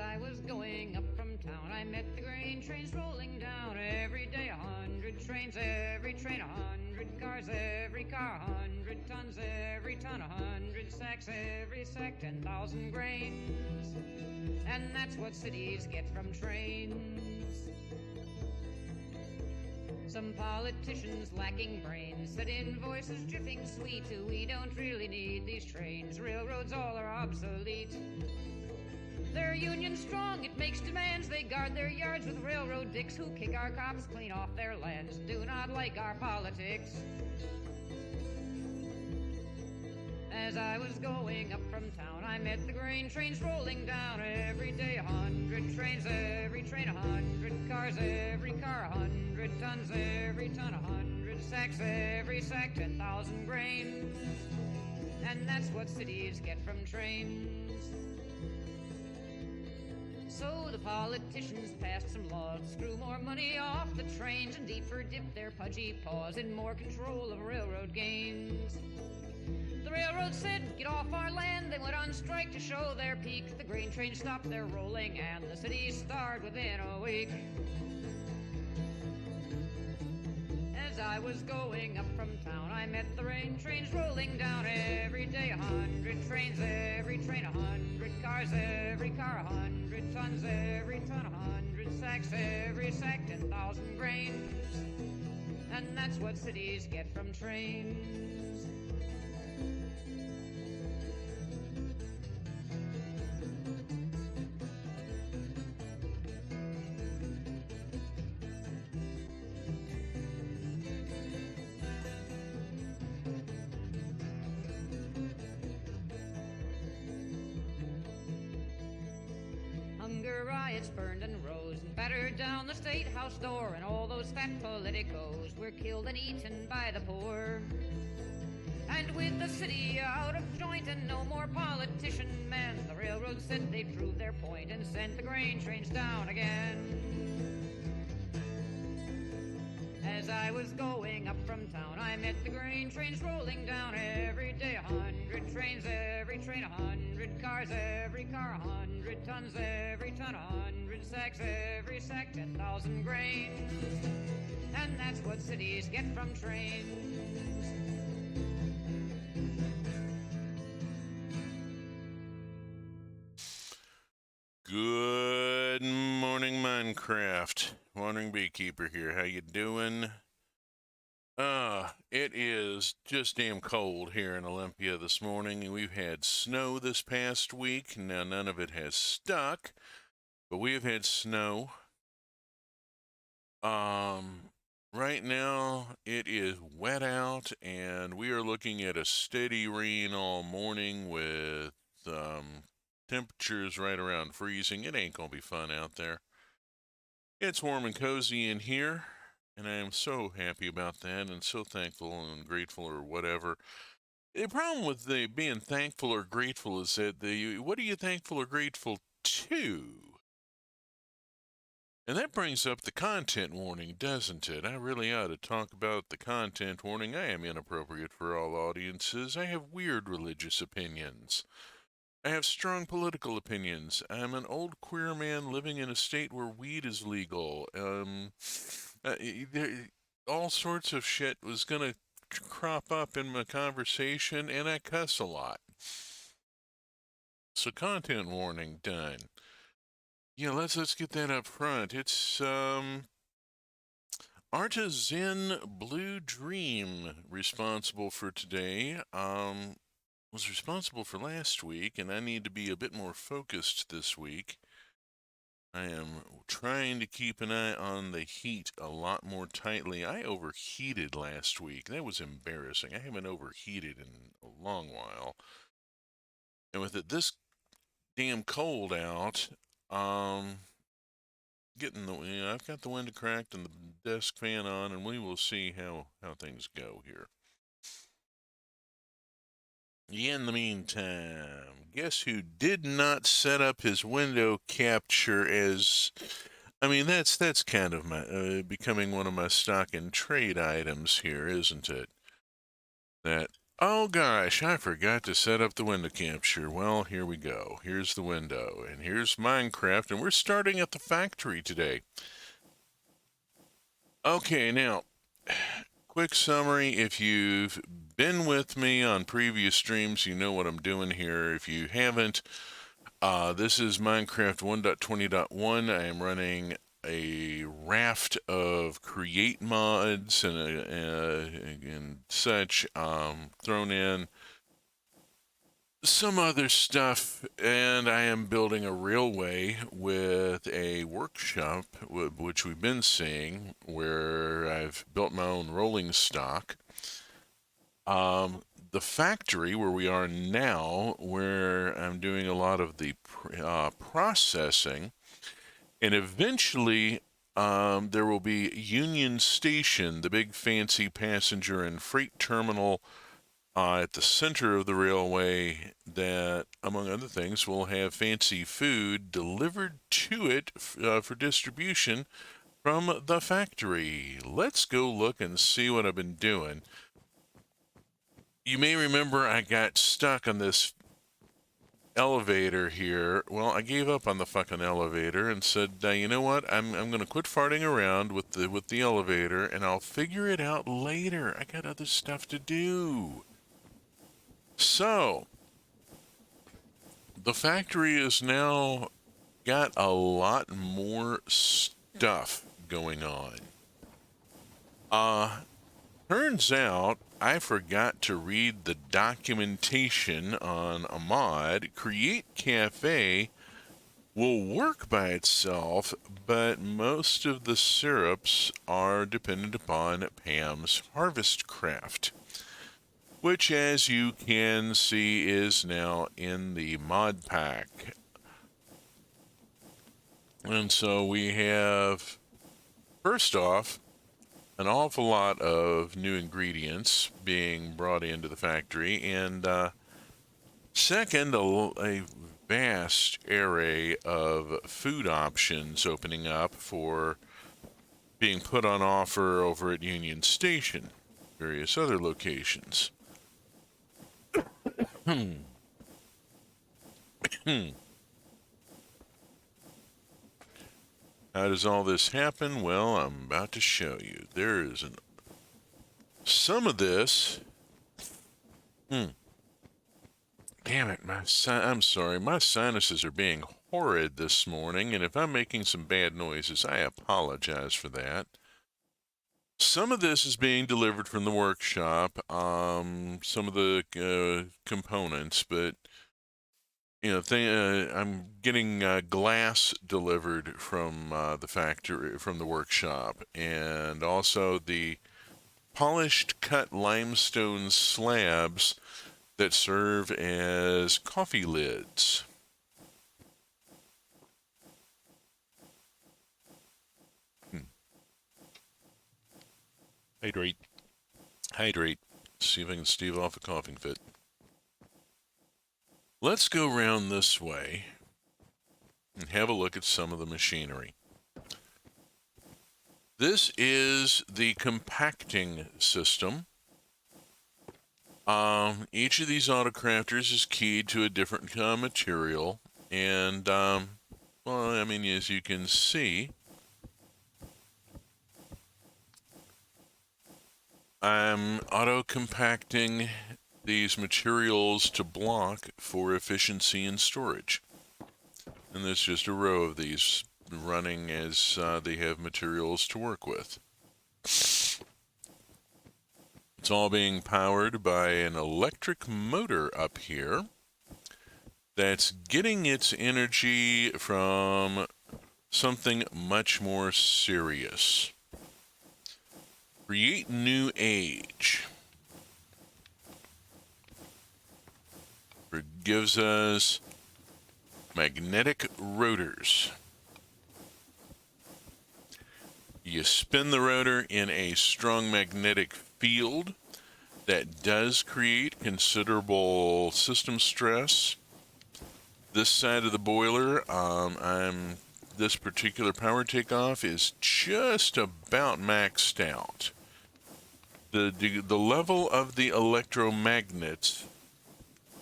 I was going up from town, I met the grain trains rolling down. Every day 100 trains, every train 100 cars, every car 100 tons, every ton 100 sacks, every sack 10,000 grains. And that's what cities get from trains. Some politicians lacking brains said in voices dripping sweet, we don't really need these trains, railroads all are obsolete. They're union strong, it makes demands. They guard their yards with railroad dicks who kick our cops clean off their lands, do not like our politics. As I was going up from town, I met the grain trains rolling down. Every day 100 trains, every train 100 cars, every car 100 tons, every ton 100 sacks, every sack 10,000 grains. And that's what cities get from trains. So the politicians passed some laws to screw more money off the trains and deeper dip their pudgy paws in more control of railroad gains. The railroad said, get off our land. They went on strike to show their peak. The grain train stopped their rolling and the city starved within a week. As I was going up from town, I met the rain trains rolling down. Every day 100 trains, every train 100 cars, every car 100 tons, every ton 100 sacks, every sack 10,000 grains. And that's what cities get from trains. Hunger riots burned and rose and battered down the State House door, and all those fat politicos were killed and eaten by the poor. And with the city out of joint and no more politician men, the railroad said they'd proved their point and sent the grain trains down again. As I was going up from town, I met the grain trains rolling down. Every day 100 trains, every train 100 cars, every car 100 tons, every ton 100 sacks, every sack 10,000 grains. And that's what cities get from trains. Good morning, Minecraft. Wandering Beekeeper here. How you doing? It is just damn cold here in Olympia this morning. We've had snow this past week. Now, none of it has stuck, but we have had snow. Right now, it is wet out, and we are looking at a steady rain all morning with, temperatures right around freezing. It ain't gonna be fun out there. It's warm and cozy in here, and I am so happy about that and so thankful and grateful or whatever. The problem with the being thankful or grateful is that what are you thankful or grateful to? And that brings up the content warning, doesn't it? I really ought to talk about the content warning. I am inappropriate for all audiences. I have weird religious opinions. I have strong political opinions. I'm an old queer man living in a state where weed is legal. All sorts of shit was gonna crop up in my conversation, and I cuss a lot. So content warning done. Yeah, let's get that up front. It's Artisan Blue Dream responsible for today. Was responsible for last week, and I need to be a bit more focused this week. I am trying to keep an eye on the heat a lot more tightly. I overheated last week. That was embarrassing. I haven't overheated in a long while. And with it this damn cold out, I've got the window cracked and the desk fan on, and we will see how things go here. In the meantime, guess who did not set up his window capture as... I mean, that's kind of my becoming one of my stock and trade items here, isn't it? That Oh gosh, I forgot to set up the window capture. Well, here we go. Here's the window, and here's Minecraft, and we're starting at the factory today. Okay, now, quick summary. If you've been with me on previous streams, you know what I'm doing here. If you haven't, this is Minecraft 1.20.1. I am running a raft of create mods and such thrown in. Some other stuff, and I am building a railway with a workshop, which we've been seeing, where I've built my own rolling stock. The factory where we are now, where I'm doing a lot of the processing, and eventually there will be Union Station, the big fancy passenger and freight terminal at the center of the railway that, among other things, will have fancy food delivered to it for distribution from the factory. Let's go look and see what I've been doing. You may remember I got stuck on this elevator here. Well, I gave up on the fucking elevator and said, you know what? I'm going to quit farting around with the elevator, and I'll figure it out later. I got other stuff to do. So, the factory has now got a lot more stuff going on. Turns out I forgot to read the documentation on a mod. Create Cafe will work by itself, but most of the syrups are dependent upon Pam's Harvest Craft, which, as you can see, is now in the mod pack. And so we have, first off, an awful lot of new ingredients being brought into the factory, and second, a vast array of food options opening up for being put on offer over at Union Station, various other locations. How does all this happen? Well, I'm about to show you. There is some of this. Damn it, I'm sorry. My sinuses are being horrid this morning, and if I'm making some bad noises, I apologize for that. Some of this is being delivered from the workshop, some of the components, but I'm getting glass delivered from the factory, from the workshop, and also the polished cut limestone slabs that serve as coffee lids. Hydrate. See if I can stave off a coughing fit. Let's go around this way and have a look at some of the machinery. This is the compacting system. Each of these autocrafters is keyed to a different material, and, well, I mean, as you can see, I'm auto-compacting these materials to block for efficiency and storage. And there's just a row of these running as they have materials to work with. It's all being powered by an electric motor up here that's getting its energy from something much more serious. Create new age. It gives us magnetic rotors. You spin the rotor in a strong magnetic field that does create considerable system stress. This side of the boiler, this particular power takeoff is just about maxed out. The level of the electromagnet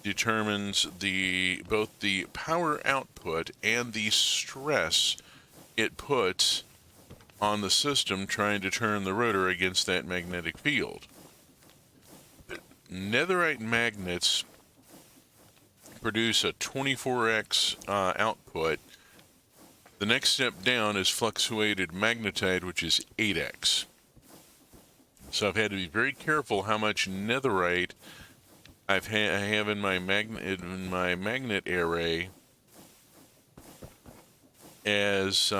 determines both the power output and the stress it puts on the system trying to turn the rotor against that magnetic field. Netherite magnets produce a 24x output. The next step down is fluctuated magnetite, which is 8x. So I've had to be very careful how much netherite I have in my magnet array, as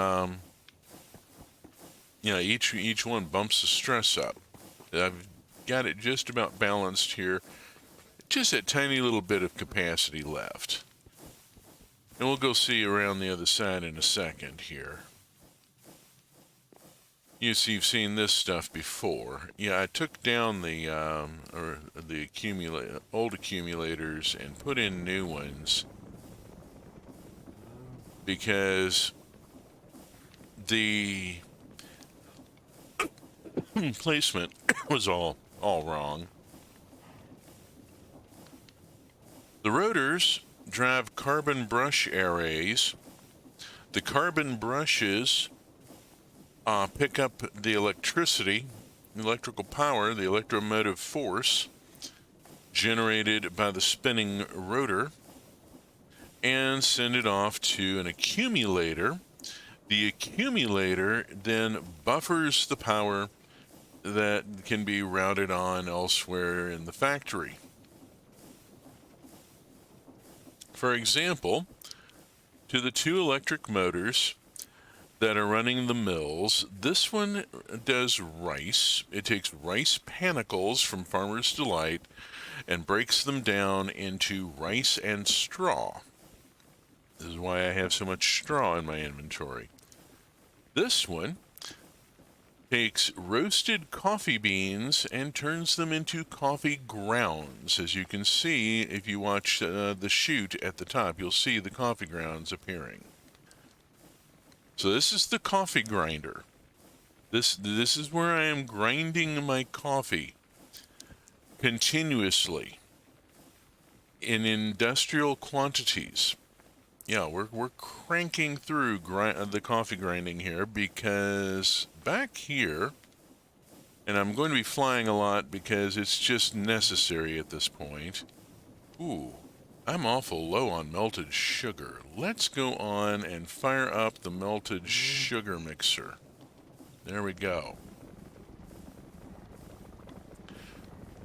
each one bumps the stress up. I've got it just about balanced here. Just that tiny little bit of capacity left. And we'll go see around the other side in a second here. You've seen this stuff before. Yeah, I took down the old accumulators and put in new ones because the placement was all wrong. The rotors drive carbon brush arrays. The carbon brushes pick up the electrical power, the electromotive force generated by the spinning rotor, and send it off to an accumulator. The accumulator then buffers the power that can be routed on elsewhere in the factory. For example, to the two electric motors that are running the mills, this one does rice. It takes rice panicles from Farmer's Delight and breaks them down into rice and straw. This is why I have so much straw in my inventory. This one takes roasted coffee beans and turns them into coffee grounds. As you can see, if you watch the chute at the top, you'll see the coffee grounds appearing. So this is the coffee grinder. This is where I am grinding my coffee continuously in industrial quantities. Yeah, we're cranking through the coffee grinding here because back here, and I'm going to be flying a lot because it's just necessary at this point. Ooh, I'm awful low on melted sugar. Let's go on and fire up the melted sugar mixer. There we go.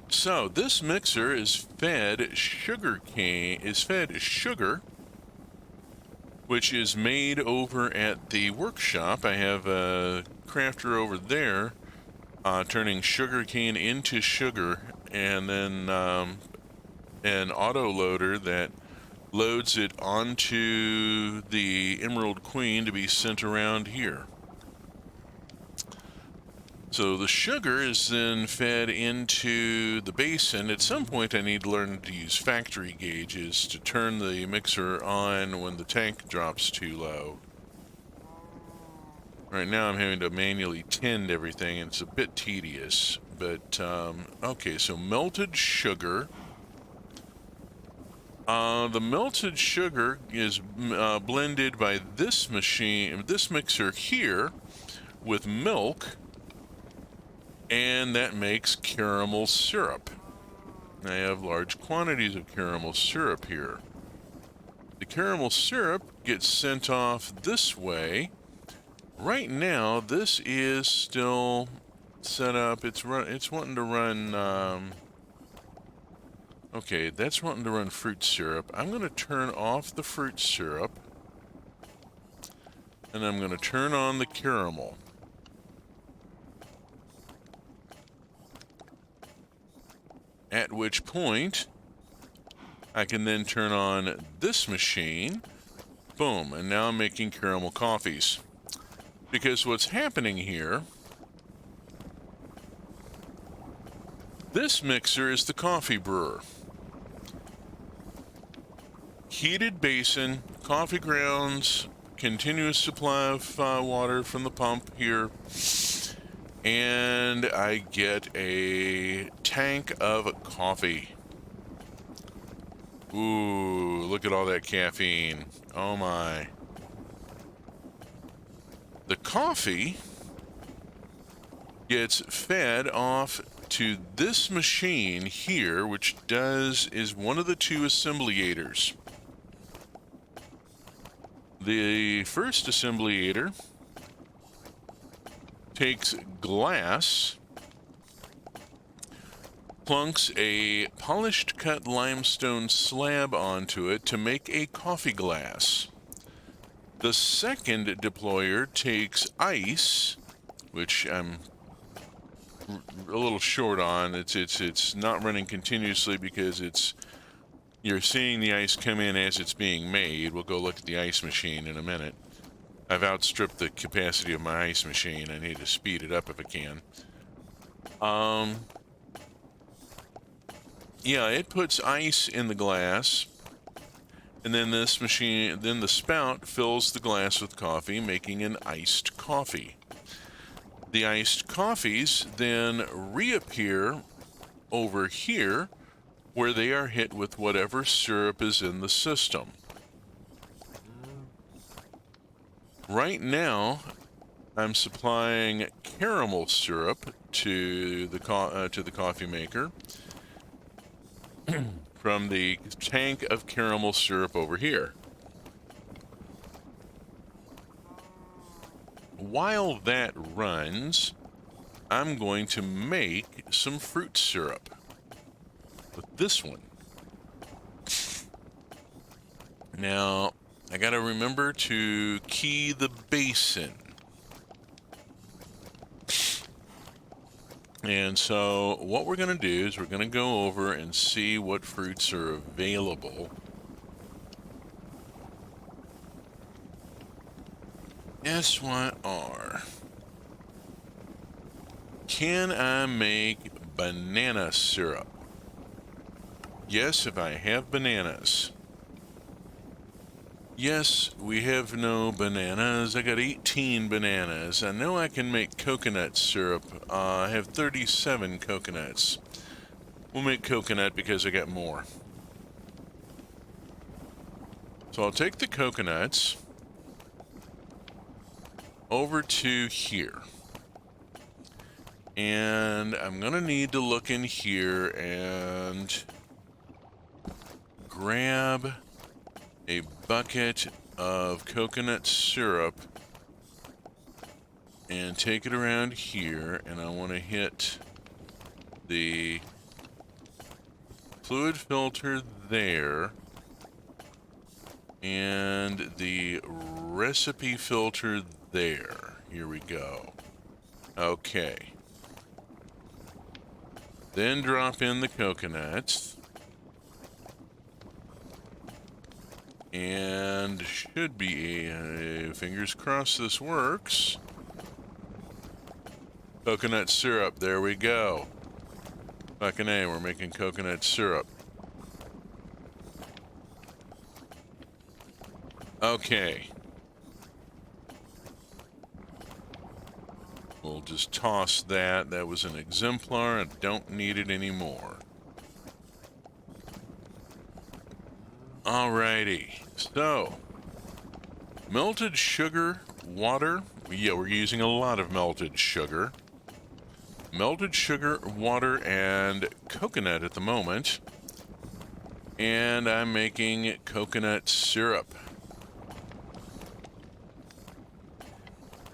So this mixer is fed sugar, which is made over at the workshop. I have a crafter over there turning sugar cane into sugar, and then an auto loader that loads it onto the Emerald Queen to be sent around here. So the sugar is then fed into the basin. At some point I need to learn to use factory gauges to turn the mixer on when the tank drops too low. Right now I'm having to manually tend everything, and it's a bit tedious. But, okay, so melted sugar. The melted sugar is blended by this mixer here with milk, and that makes caramel syrup. I have large quantities of caramel syrup here. The caramel syrup gets sent off this way. Right now, this is still set up. It's wanting to run. Okay, that's wanting to run fruit syrup. I'm going to turn off the fruit syrup, and I'm going to turn on the caramel. At which point, I can then turn on this machine. Boom, and now I'm making caramel coffees. Because what's happening here, this mixer is the coffee brewer. Heated basin, coffee grounds, continuous supply of water from the pump here. and I get a tank of coffee. Ooh, look at all that caffeine. Oh my. The coffee gets fed off to this machine here, which is one of the two assemblyators. The first assemblyator takes glass, plunks a polished cut limestone slab onto it to make a coffee glass. The second deployer takes ice, which I'm a little short on. It's not running continuously because you're seeing the ice come in as it's being made. We'll go look at the ice machine in a minute. I've outstripped the capacity of my ice machine. I need to speed it up if I can. Yeah, it puts ice in the glass, and then the spout fills the glass with coffee, making an iced coffee. The iced coffees then reappear over here where they are hit with whatever syrup is in the system. Right now, I'm supplying caramel syrup to the coffee maker from the tank of caramel syrup over here. While that runs, I'm going to make some fruit syrup with this one. Now, I gotta remember to key the basin. And so what we're gonna do is we're gonna go over and see what fruits are available. SYR. Can I make banana syrup? Yes, if I have bananas. Yes, we have no bananas. I got 18 bananas. I know I can make coconut syrup. I have 37 coconuts. We'll make coconut because I got more. So I'll take the coconuts over to here. And I'm gonna need to look in here and grab a bucket of coconut syrup and take it around here, and I want to hit the fluid filter there and the recipe filter there. Here we go. Okay. Then drop in the coconuts. And should be fingers crossed this works. Coconut syrup, there we go. Fucking A, we're making coconut syrup. Okay. We'll just toss that. That was an exemplar. I don't need it anymore. Alrighty. So, melted sugar, water. Yeah, we're using a lot of melted sugar. Melted sugar, water, and coconut at the moment. And I'm making coconut syrup.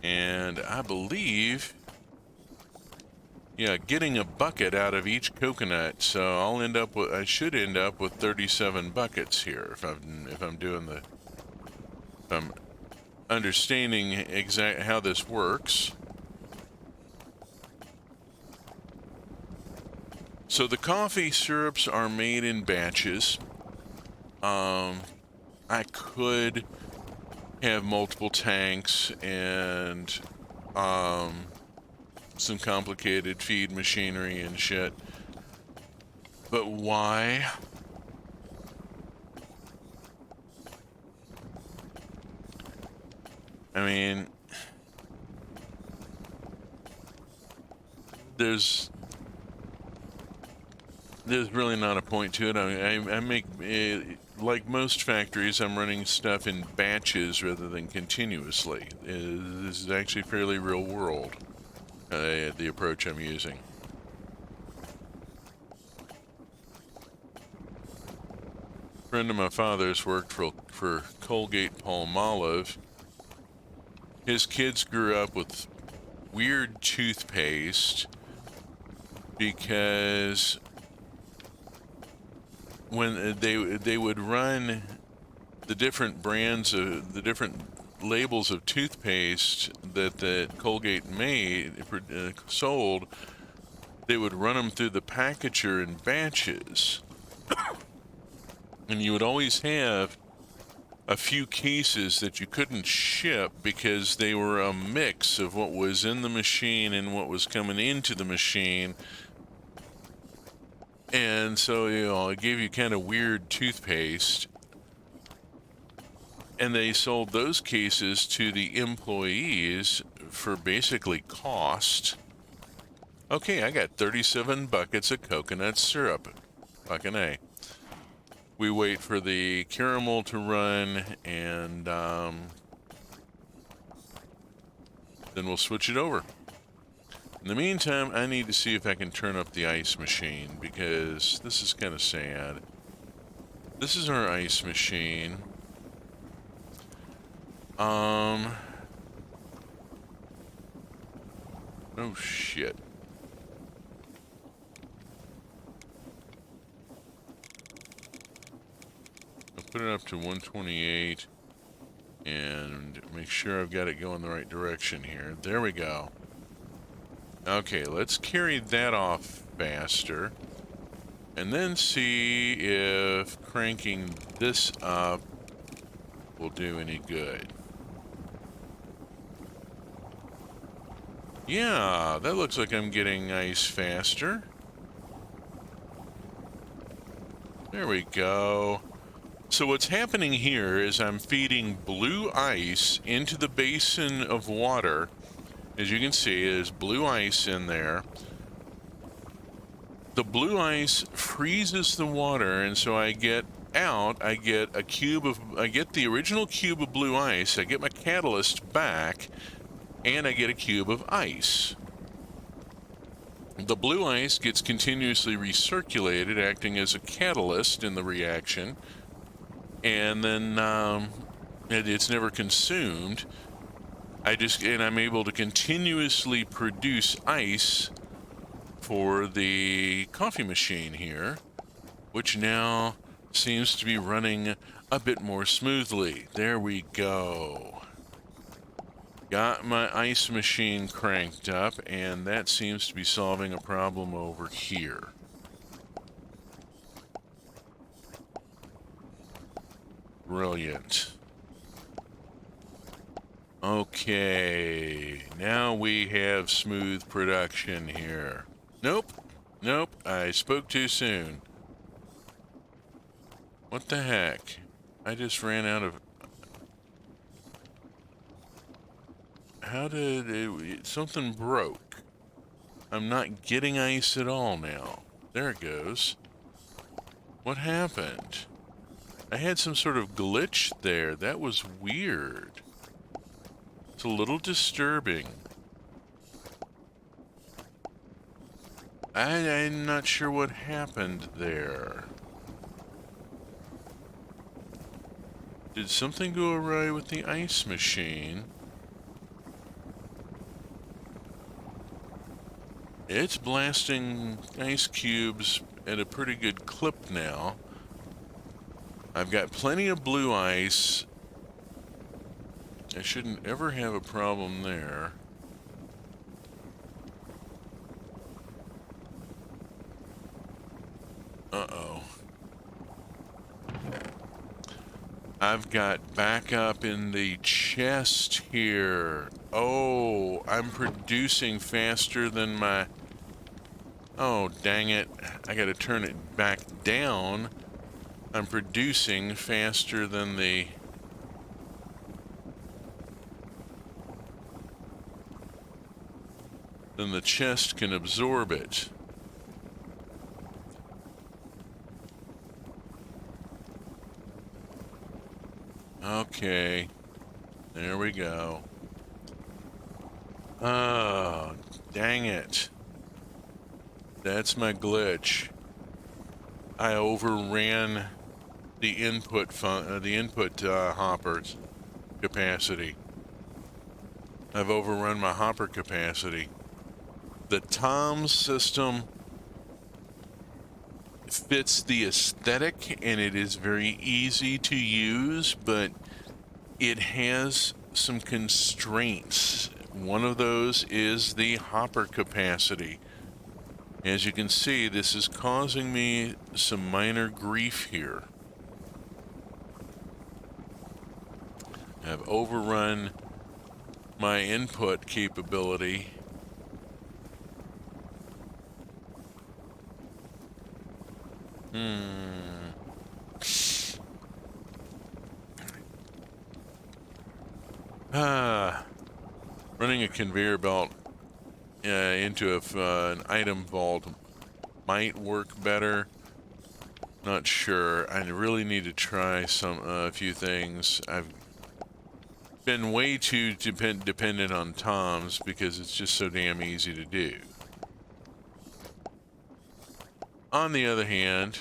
And I believe, yeah, getting a bucket out of each coconut, so I should end up with 37 buckets here if I'm understanding exactly how this works. So the coffee syrups are made in batches. I could have multiple tanks and some complicated feed machinery and shit. But why? I mean, there's really not a point to it. I make, like most factories, I'm running stuff in batches rather than continuously. This is actually fairly real world, the approach I'm using. A friend of my father's worked for Colgate-Palmolive. His kids grew up with weird toothpaste because when they would run the different brands of the different labels of toothpaste that Colgate sold, they would run them through the packager in batches, and you would always have a few cases that you couldn't ship because they were a mix of what was in the machine and what was coming into the machine. And so, it gave you kind of weird toothpaste. And they sold those cases to the employees for basically cost. Okay, I got 37 buckets of coconut syrup. Fucking A. We wait for the caramel to run, and then we'll switch it over. In the meantime, I need to see if I can turn up the ice machine, because this is kind of sad. This is our ice machine. Oh shit. I'll put it up to 128 and make sure I've got it going the right direction here. There we go. Okay, let's carry that off faster, and then see if cranking this up will do any good. Yeah, that looks like I'm getting ice faster. There we go. So what's happening here is I'm feeding blue ice into the basin of water. As you can see, there's blue ice in there. The blue ice freezes the water, and so I get the original cube of blue ice, I get my catalyst back, and I get a cube of ice. The blue ice gets continuously recirculated, acting as a catalyst in the reaction, and then it's never consumed. I'm able to continuously produce ice for the coffee machine here, which now seems to be running a bit more smoothly. There we go. Got my ice machine cranked up, and that seems to be solving a problem over here. Brilliant. Okay, now we have smooth production here. Nope, I spoke too soon. What the heck? I just ran out of... How did it... Something broke. I'm not getting ice at all now. There it goes. What happened? I had some sort of glitch there. That was weird. It's a little disturbing. I'm not sure what happened there. Did something go awry with the ice machine? It's blasting ice cubes at a pretty good clip now. I've got plenty of blue ice. I shouldn't ever have a problem there. Uh-oh. I've got backup in the chest here. Oh, I'm producing faster than my... Oh, dang it. I gotta turn it back down. I'm producing faster than the... then the chest can absorb it. Okay, there we go. Oh, dang it. That's my glitch. I overran the input hopper's capacity. I've overrun my hopper capacity. The Tom system fits the aesthetic and it is very easy to use, but it has some constraints. One of those is the hopper capacity. As you can see, this is causing me some minor grief here. I've overrun my input capability. Running a conveyor belt into an item vault might work better. Not sure. I really need to try a few things. I've been way too dependent on Toms because it's just so damn easy to do. On the other hand,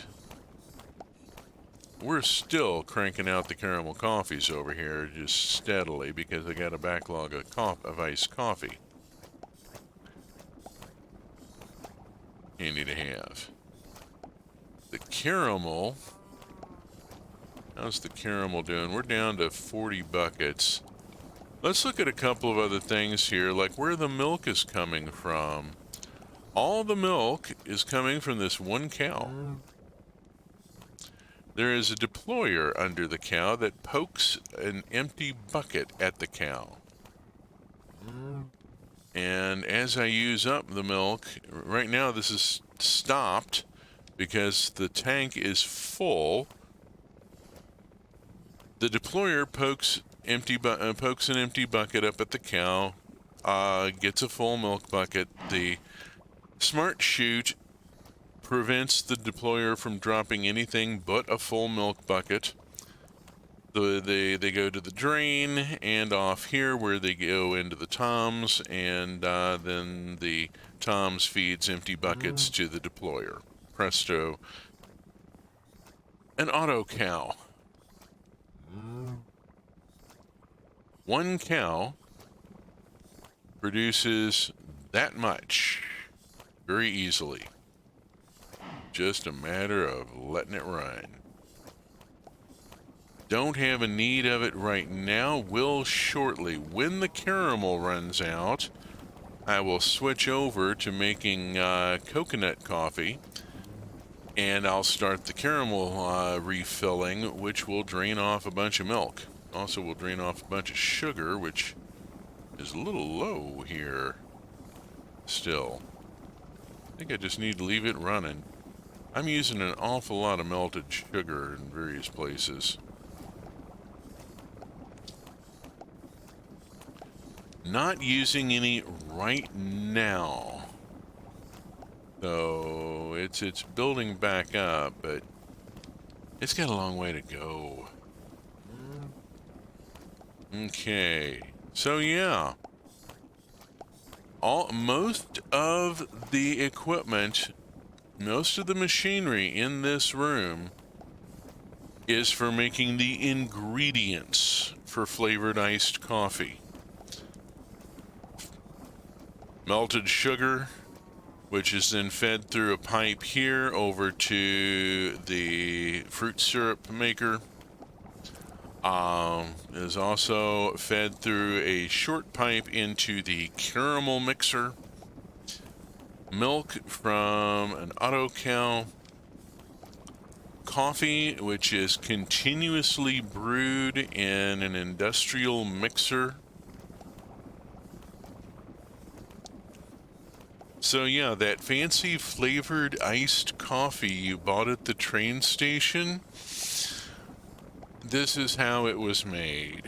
we're still cranking out the caramel coffees over here just steadily because I got a backlog of iced coffee. Handy to have. The caramel, how's the caramel doing? We're down to 40 buckets. Let's look at a couple of other things here, like where the milk is coming from. All the milk is coming from this one cow. There is a deployer under the cow that pokes an empty bucket at the cow. And as I use up the milk, right now this is stopped because the tank is full. The deployer pokes an empty bucket up at the cow, gets a full milk bucket. The smart chute prevents the deployer from dropping anything but a full milk bucket. They go to the drain and off here where they go into the Toms, and then the Toms feeds empty buckets to the deployer. Presto. An auto cow. One cow produces that much very easily. Just a matter of letting it run. Don't have a need of it right now. Will shortly. When the caramel runs out, I will switch over to making coconut coffee, and I'll start the caramel refilling, which will drain off a bunch of milk. Also will drain off a bunch of sugar, which is a little low here still. I think I just need to leave it running. I'm using an awful lot of melted sugar in various places. Not using any right now. So it's building back up, but it's got a long way to go. Okay. So yeah. Most of the equipment, most of the machinery in this room is for making the ingredients for flavored iced coffee. Melted sugar, which is then fed through a pipe here over to the fruit syrup maker. Is also fed through a short pipe into the caramel mixer. Milk from an auto cow. Coffee, which is continuously brewed in an industrial mixer. So yeah, that fancy flavored iced coffee you bought at the train station, this is how it was made.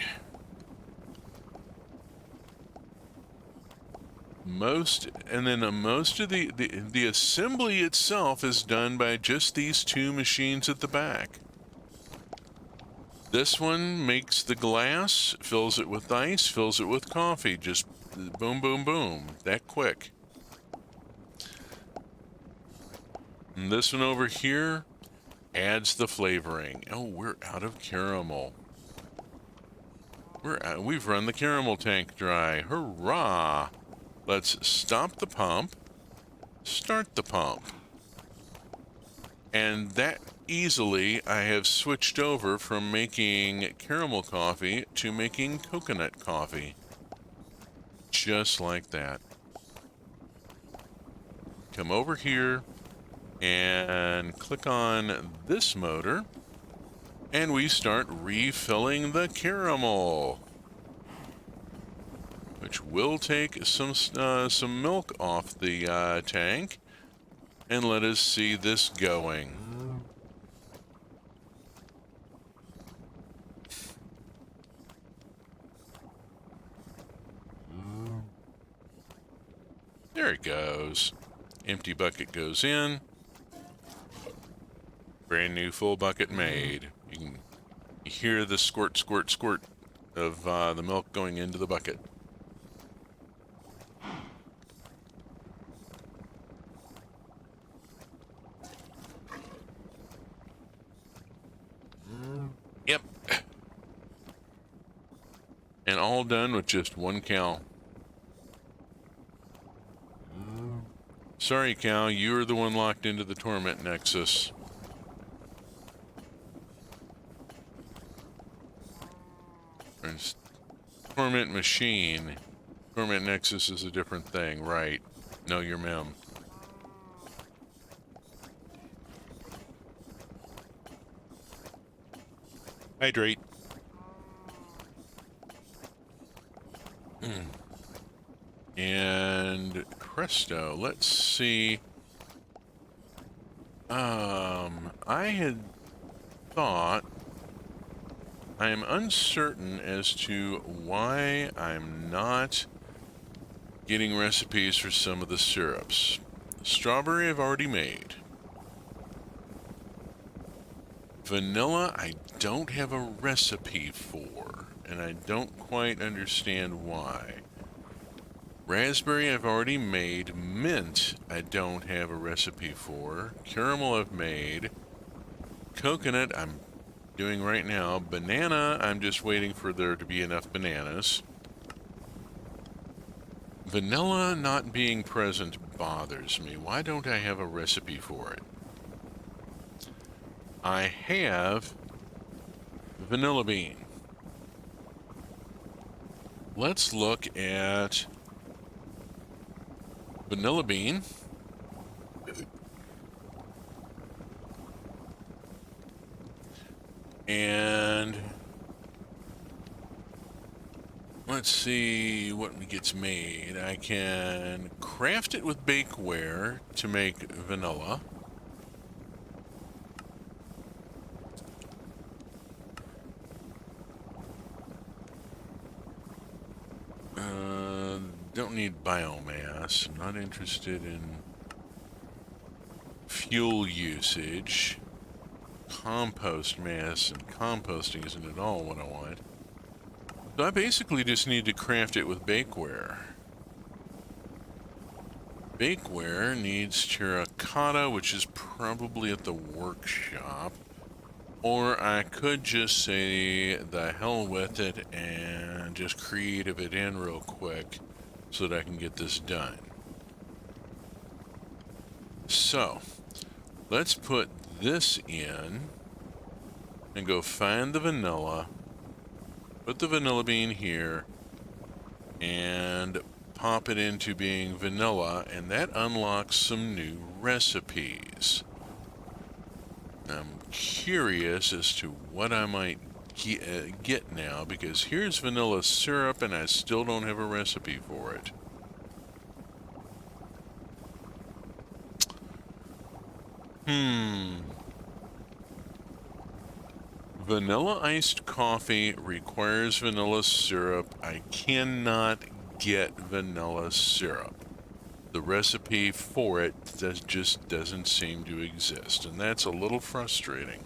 Most of the assembly itself is done by just these two machines at the back. This one makes the glass, fills it with ice, fills it with coffee. Just boom, boom, boom. That quick. And this one over here adds the flavoring. Oh, we're out of caramel. We've run the caramel tank dry. Hurrah! Let's stop the pump, start the pump. And that easily I have switched over from making caramel coffee to making coconut coffee. Just like that. Come over here and click on this motor, and we start refilling the caramel, which will take some milk off the tank, and let us see this going. There it goes. Empty bucket goes in. Brand new full bucket made. You can hear the squirt, squirt, squirt of the milk going into the bucket. Yep. And all done with just one cow. Sorry, cow, you're the one locked into the torment nexus. Torment machine. Torment nexus is a different thing, right? Know your mem. Hydrate. And presto, let's see. I had thought, I am uncertain as to why I'm not getting recipes for some of the syrups. Strawberry I've already made. Vanilla I don't have a recipe for, and I don't quite understand why. Raspberry I've already made. Mint I don't have a recipe for. Caramel I've made. Coconut I'm doing right now. Banana I'm just waiting for there to be enough bananas. Vanilla not being present bothers me. Why don't I have a recipe for it? I have vanilla bean. Let's look at vanilla bean. And let's see what gets made. I can craft it with bakeware to make vanilla. Don't need biomass. I'm not interested in fuel usage. Compost mass and composting isn't at all what I want. So I basically just need to craft it with bakeware. Bakeware needs terracotta, which is probably at the workshop. Or I could just say the hell with it and just creative it in real quick so that I can get this done. So, let's put this in and go find the vanilla, put the vanilla bean here, and pop it into being vanilla, and that unlocks some new recipes. I'm curious as to what I might get now, because here's vanilla syrup and I still don't have a recipe for it. Vanilla iced coffee requires vanilla syrup. I cannot get vanilla syrup. The recipe for it just doesn't seem to exist, and that's a little frustrating.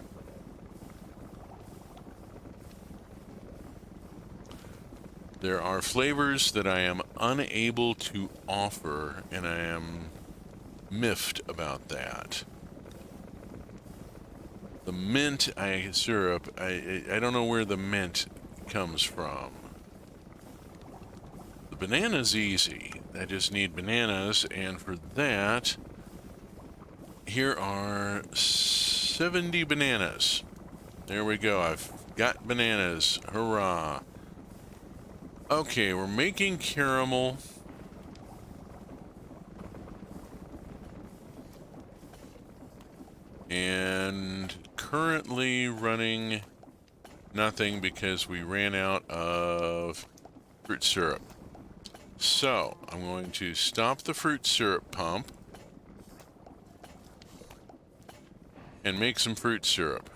There are flavors that I am unable to offer, and I am miffed about that. The mint syrup, I don't know where the mint comes from. The banana's easy. I just need bananas, and for that, here are 70 bananas. There we go. I've got bananas. Hurrah. Okay, we're making caramel. And currently running nothing because we ran out of fruit syrup. So, I'm going to stop the fruit syrup pump and make some fruit syrup.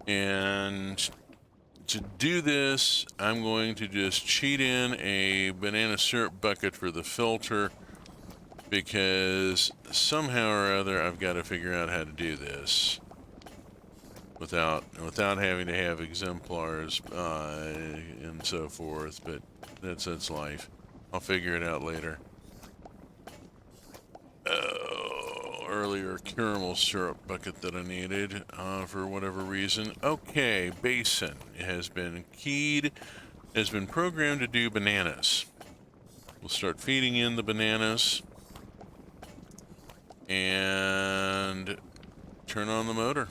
And to do this, I'm going to just cheat in a banana syrup bucket for the filter, because somehow or other I've got to figure out how to do this without having to have exemplars and so forth, but that's life. I'll figure it out later. Earlier caramel syrup bucket that I needed for whatever reason. Okay, basin has been keyed, has been programmed to do bananas. We'll start feeding in the bananas and turn on the motor.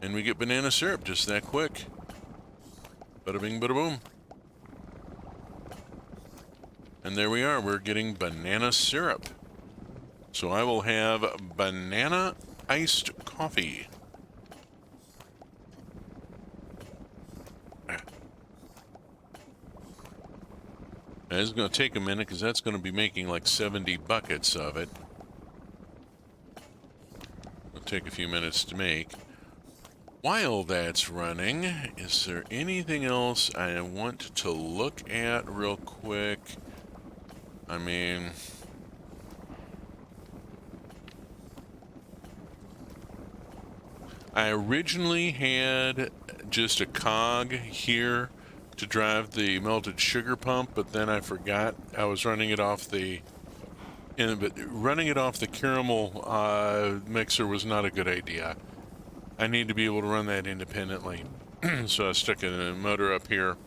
And we get banana syrup just that quick. Bada bing, bada boom. And there we are, we're getting banana syrup. So I will have banana iced coffee. It's going to take a minute because that's going to be making like 70 buckets of it. It'll take a few minutes to make. While that's running, is there anything else I want to look at real quick? I mean, I originally had just a cog here to drive the melted sugar pump, but then I forgot I was running it off the caramel mixer was not a good idea. I need to be able to run that independently. So I stuck a motor up here,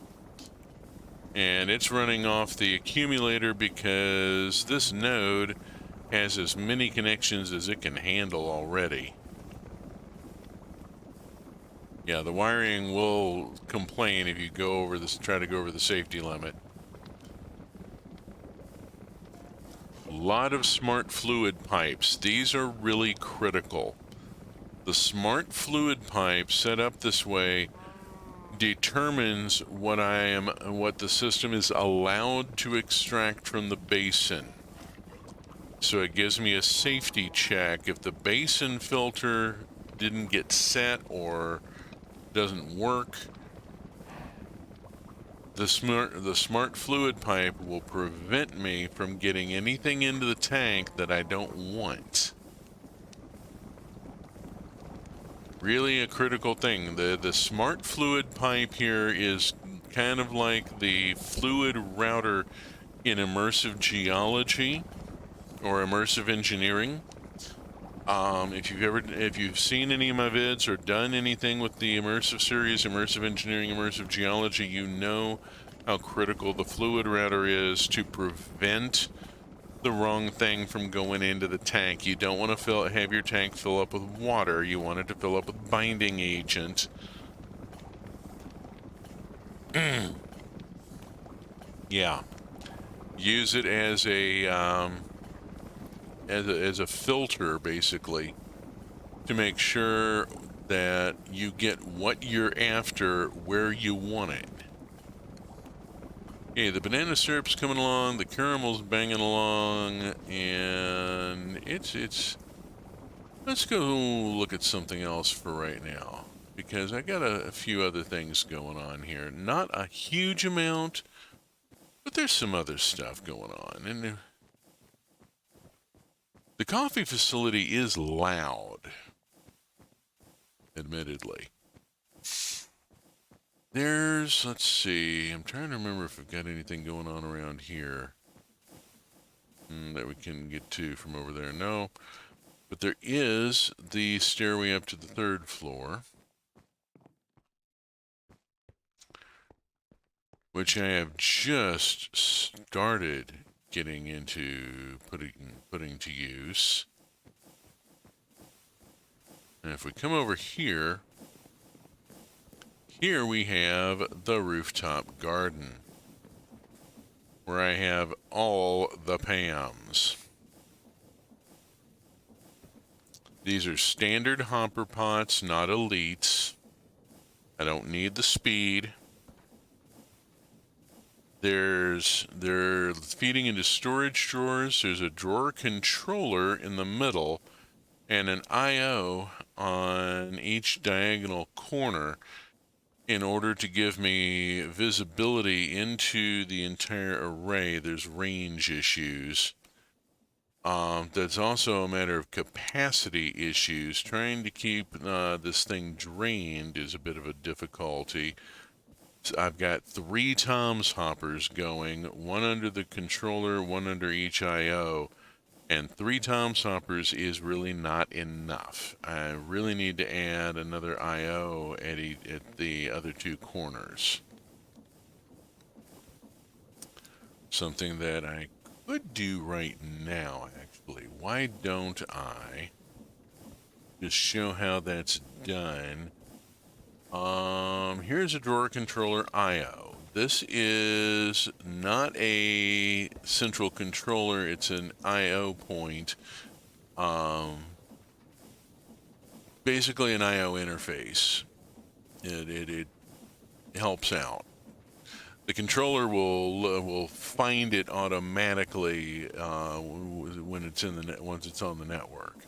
and it's running off the accumulator because this node has as many connections as it can handle already. Yeah, the wiring will complain if you go over this, try to go over the safety limit. A lot of smart fluid pipes. These are really critical. The smart fluid pipe set up this way determines what the system is allowed to extract from the basin. So it gives me a safety check. If the basin filter didn't get set or doesn't work, the smart fluid pipe will prevent me from getting anything into the tank that I don't want. Really a critical thing. The smart fluid pipe here is kind of like the fluid router in immersive geology or immersive engineering. If you've seen any of my vids or done anything with the immersive series, immersive engineering, immersive geology, you know how critical the fluid router is to prevent the wrong thing from going into the tank. You don't want to have your tank fill up with water. You want it to fill up with binding agent. Yeah. Use it as a filter, basically, to make sure that you get what you're after where you want it. Okay, the banana syrup's coming along, the caramel's banging along, and it's let's go look at something else for right now, because I got a few other things going on here. Not a huge amount, but there's some other stuff going on. And the coffee facility is loud, admittedly. Let's see, I'm trying to remember if I've got anything going on around here that we can get to from over there. No, but there is the stairway up to the 3rd floor, which I have just started getting into putting to use. And if we come over here, here we have the rooftop garden, where I have all the Pams. These are standard hopper pots, not elites. I don't need the speed. They're feeding into storage drawers. There's a drawer controller in the middle and an I/O on each diagonal corner in order to give me visibility into the entire array. There's range issues. That's also a matter of capacity issues. Trying to keep this thing drained is a bit of a difficulty. I've got 3 Tom's hoppers going, one under the controller, one under each I/O, and 3 Tom's hoppers is really not enough. I really need to add another I/O at the other 2 corners. Something that I could do right now, actually. Why don't I just show how that's done? Here's a drawer controller I/O. This is not a central controller, it's an I/O point. Basically an I/O interface. It helps out. The controller will find it automatically when it's once it's on the network.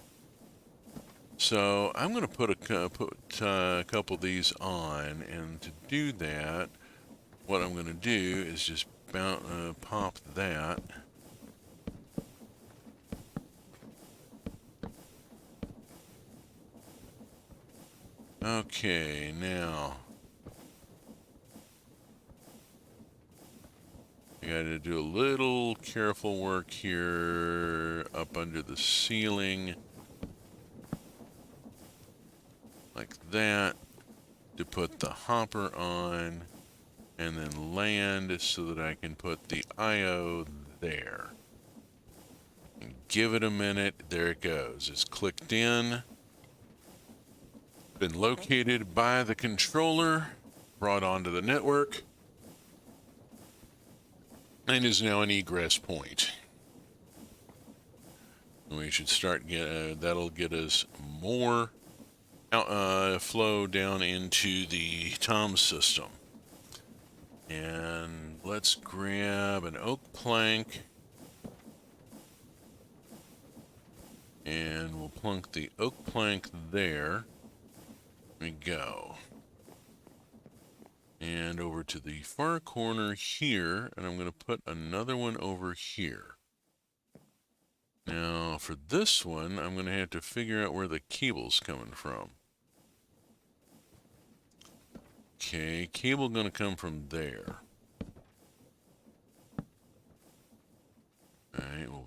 So I'm going to put a couple of these on, and to do that, what I'm going to do is just pop that. Okay, now I got to do a little careful work here up under the ceiling. Like that, to put the hopper on, and then land so that I can put the I/O there. And give it a minute, there it goes. It's clicked in, been located by the controller, brought onto the network, and is now an egress point. We should start that'll get us more flow down into the Tom system. And let's grab an oak plank, and we'll plunk the oak plank there. There we go. And over to the far corner here, and I'm going to put another one over here. Now for this one, I'm going to have to figure out where the cable's coming from. Okay, cable going to come from there. Alright, well,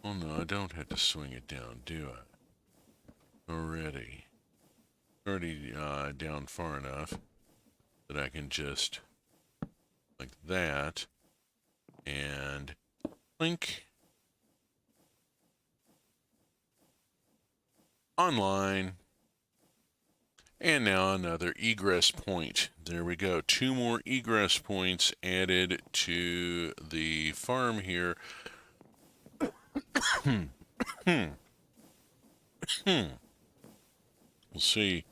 oh no, I don't have to swing it down, do I? Already down far enough that I can just like that and link online. And now another egress point. There we go. 2 more egress points added to the farm here. We'll see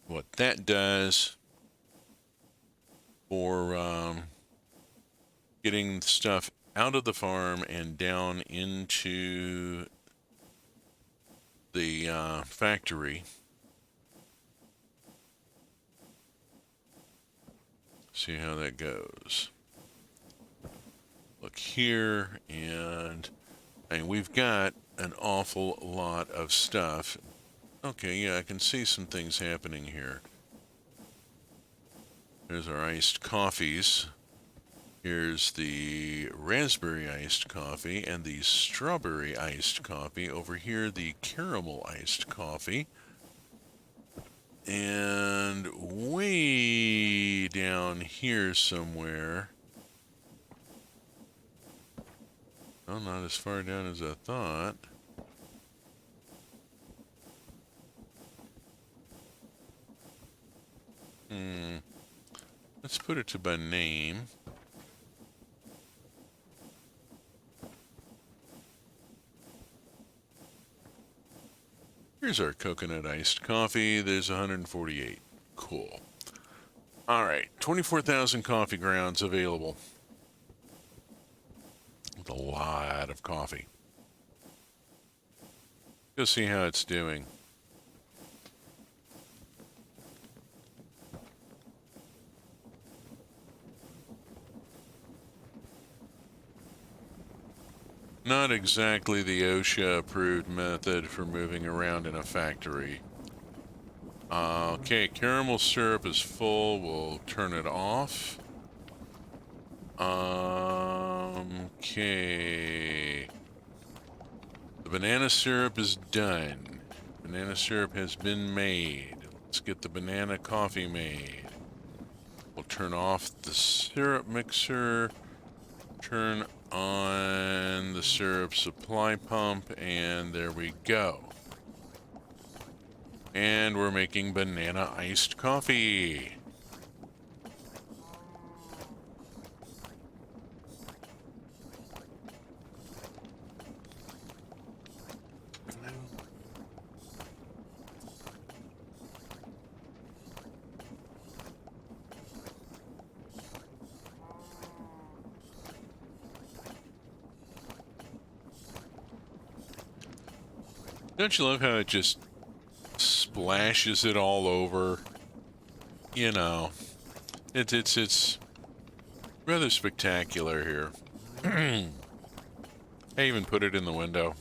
what that does for getting stuff out of the farm and down into the factory. See how that goes. Look here, and we've got an awful lot of stuff. Okay, yeah, I can see some things happening here. There's our iced coffees. Here's the raspberry iced coffee and the strawberry iced coffee. Over here, the caramel iced coffee. And way down here somewhere. Well, not as far down as I thought. Let's put it to by name. Here's our coconut iced coffee. There's 148. Cool. All right, 24,000 coffee grounds available. That's a lot of coffee. Go see how it's doing. Not exactly the OSHA-approved method for moving around in a factory. Okay, caramel syrup is full. We'll turn it off. Okay. The banana syrup is done. Banana syrup has been made. Let's get the banana coffee made. We'll turn off the syrup mixer. Turn on the syrup supply pump, and there we go. And we're making banana iced coffee. Don't you love how it just splashes it all over? You know, it's rather spectacular here. I even put it in the window.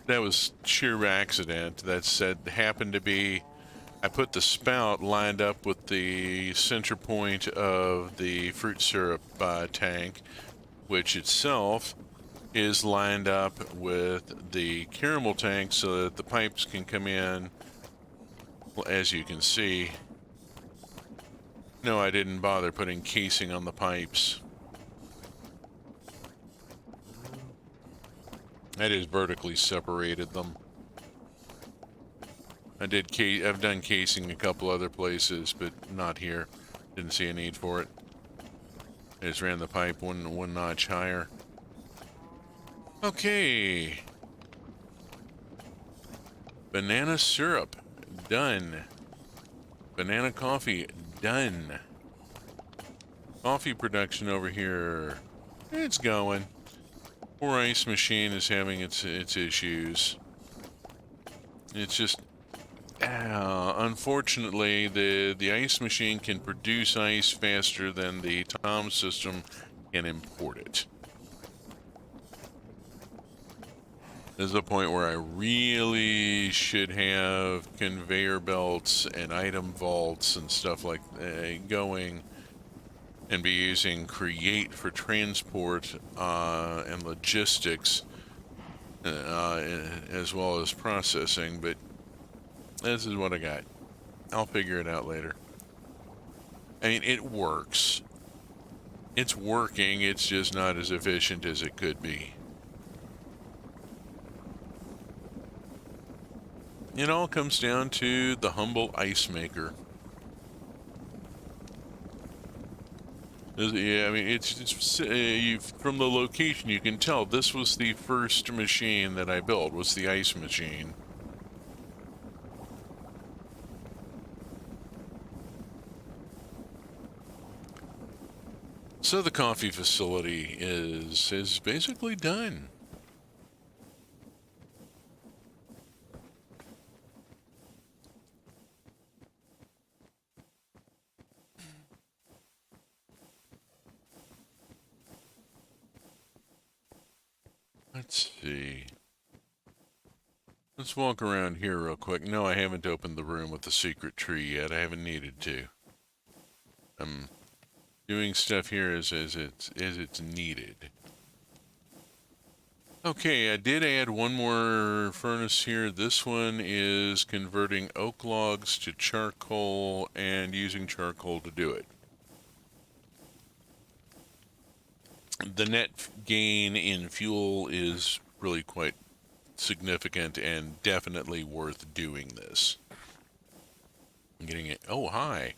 That was sheer accident. That said, happened to be, I put the spout lined up with the center point of the fruit syrup tank, which itself is lined up with the caramel tank so that the pipes can come in. Well, as you can see, no, I didn't bother putting casing on the pipes. I just vertically separated them. I've done casing a couple other places, but not here. Didn't see a need for it. I just ran the pipe one notch higher. Okay. Banana syrup, done. Banana coffee, done. Coffee production over here, it's going. Poor ice machine is having its issues. It's just, unfortunately, the ice machine can produce ice faster than the TOM system can import it. There's a point where I really should have conveyor belts and item vaults and stuff like that going, and be using Create for transport and logistics as well as processing, but this is what I got. I'll figure it out later. I mean, it works. It's working, it's just not as efficient as it could be. It all comes down to the humble ice maker. Yeah, I mean, it's from the location you can tell this was the first machine that I built, was the ice machine. So the coffee facility is basically done. Let's see. Let's walk around here real quick. No, I haven't opened the room with the secret tree yet. I haven't needed to. I'm doing stuff here as it's needed. Okay, I did add one more furnace here. This one is converting oak logs to charcoal and using charcoal to do it. The net gain in fuel is really quite significant and definitely worth doing this. I'm getting it. Oh, hi.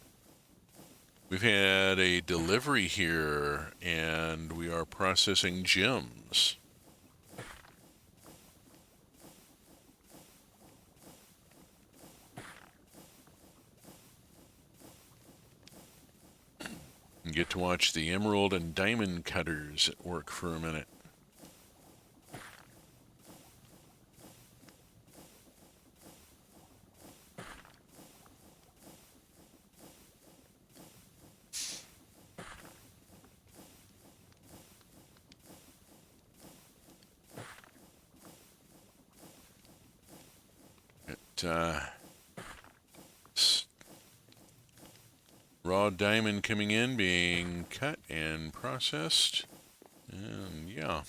We've had a delivery here, and we are processing gems. And get to watch the emerald and diamond cutters work for a minute. Raw diamond coming in, being cut and processed. And yeah.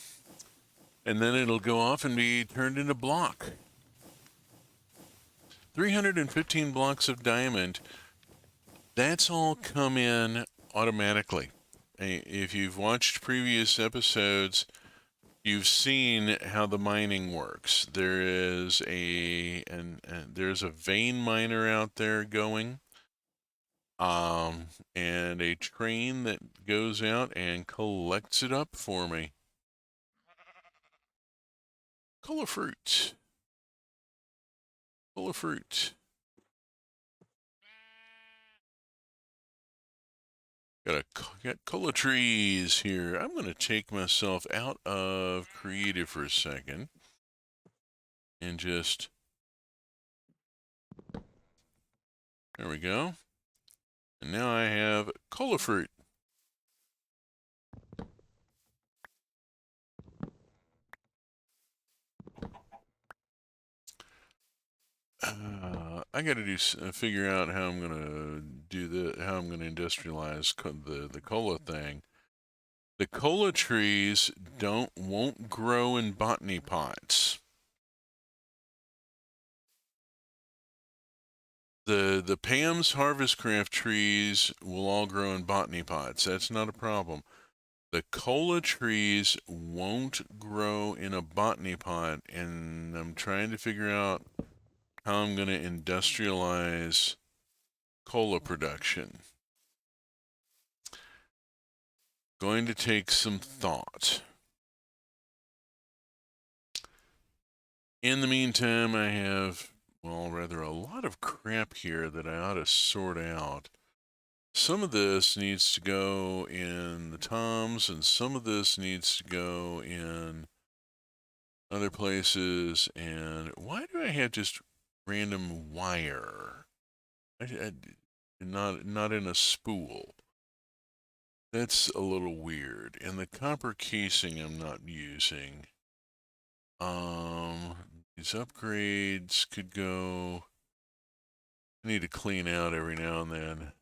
And then it'll go off and be turned into block. 315 blocks of diamond. That's all come in automatically. If you've watched previous episodes, you've seen how the mining works. There is there's a vein miner out there going, and a train that goes out and collects it up for me. Cola fruit. Cola fruit. Got cola trees here. I'm going to take myself out of creative for a second and just, there we go. And now I have cola fruit. I got to figure out how I'm gonna how I'm gonna industrialize the cola thing. The cola trees won't grow in botany pots. The Pam's Harvest Craft trees will all grow in botany pots. That's not a problem. The cola trees won't grow in a botany pot, and I'm trying to figure out how I'm going to industrialize cola production. Going to take some thought. In the meantime, I have, well, rather a lot of crap here that I ought to sort out. Some of this needs to go in the toms, and some of this needs to go in other places. And why do I have just random wire? Not in a spool. That's a little weird. And the copper casing I'm not using. These upgrades could go. I need to clean out every now and then.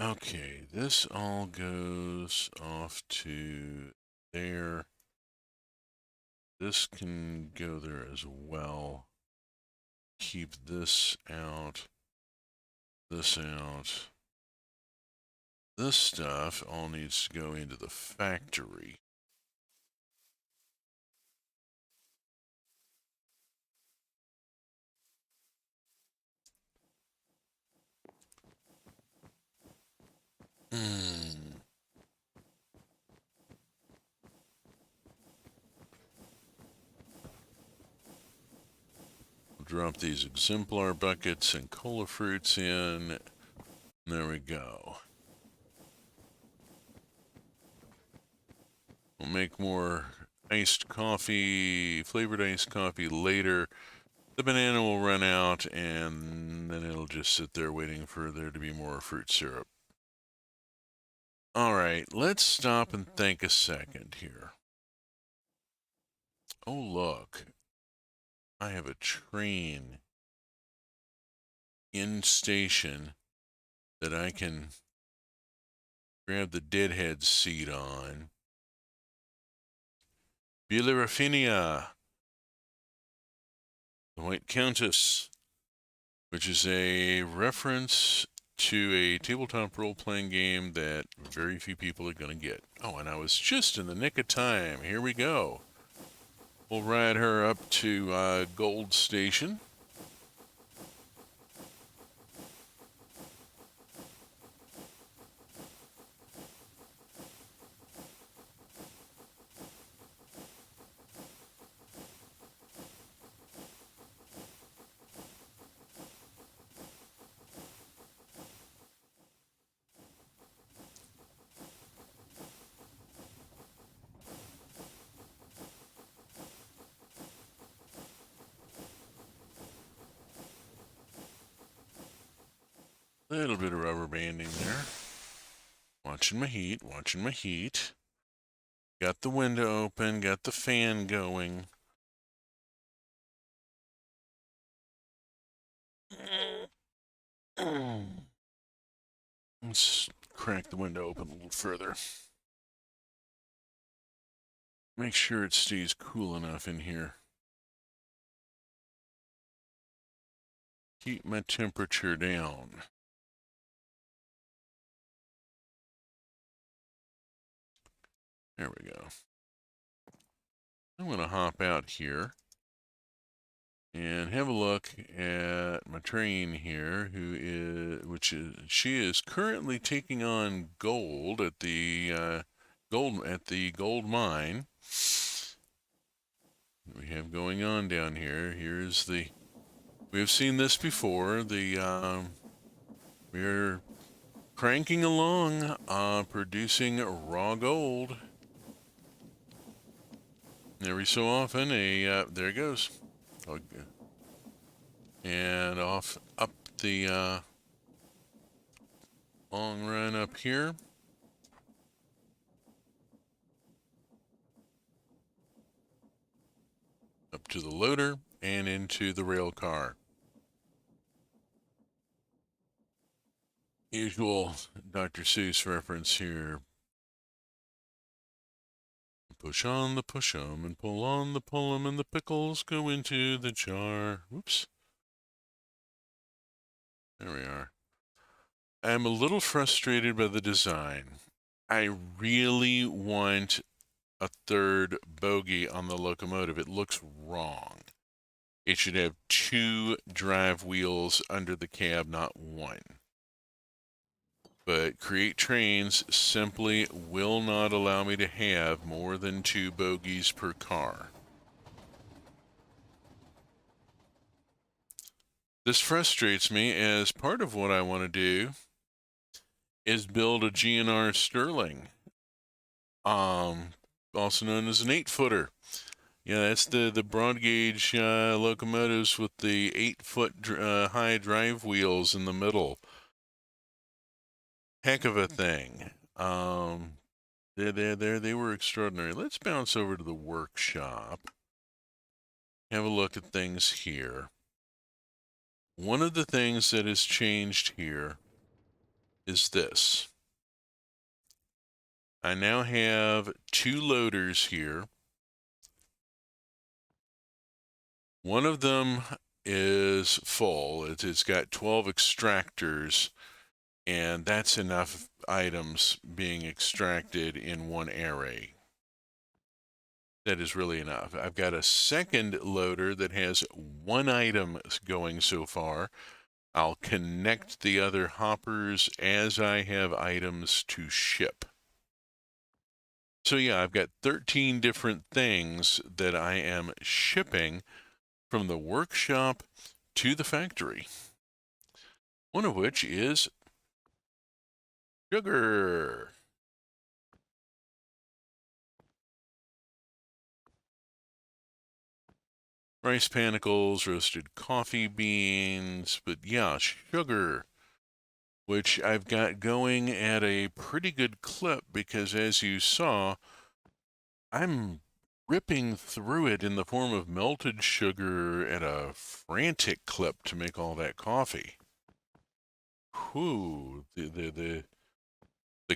Okay, this all goes off to there. This can go there as well. Keep this out. This out. This stuff all needs to go into the factory. Drop these exemplar buckets and cola fruits in. There we go. make more iced coffee, flavored iced coffee later, the banana will run out and then it'll just sit there waiting for there to be more fruit syrup. All right, let's stop and think a second here. Oh, look. I have a train in station that I can grab the deadhead seat on. Villa Raffinia, the White Countess, which is a reference to a tabletop role-playing game that very few people are going to get. Oh, and I was just in the nick of time. Here we go. We'll ride her up to Gold Station. A little bit of rubber banding there. Watching my heat, watching my heat. Got the window open, got the fan going. Let's crack the window open a little further. Make sure it stays cool enough in here. Keep my temperature down. There we go. I'm going to hop out here and have a look at my train here, she is currently taking on gold at the gold mine. We have going on down here. We've seen this before. We're cranking along, producing raw gold. Every so often, there it goes. And off up the long run up here. Up to the loader and into the rail car. Usual Dr. Seuss reference here. Push on the push 'em and pull on the pull 'em and the pickles go into the jar. Whoops. There we are. I'm a little frustrated by the design. I really want a third bogie on the locomotive. It looks wrong. It should have 2 drive wheels under the cab, not 1. But Create Trains simply will not allow me to have more than 2 bogies per car. This frustrates me, as part of what I want to do is build a GNR Sterling, also known as an 8-footer. Yeah, that's the broad gauge locomotives with the 8-foot high drive wheels in the middle. Heck of a thing. They were extraordinary. Let's bounce over to the workshop. Have a look at things here. One of the things that has changed here is this. I now have 2 loaders here. One of them is full. It's got 12 extractors, and that's enough items being extracted in one array. That is really enough. I've got a second loader that has 1 item going so far. I'll connect the other hoppers as I have items to ship. So yeah, I've got 13 different things that I am shipping from the workshop to the factory. One of which is sugar. rice panicles, roasted coffee beans, but yeah, sugar, which I've got going at a pretty good clip because as you saw, I'm ripping through it in the form of melted sugar at a frantic clip to make all that coffee. Whew, the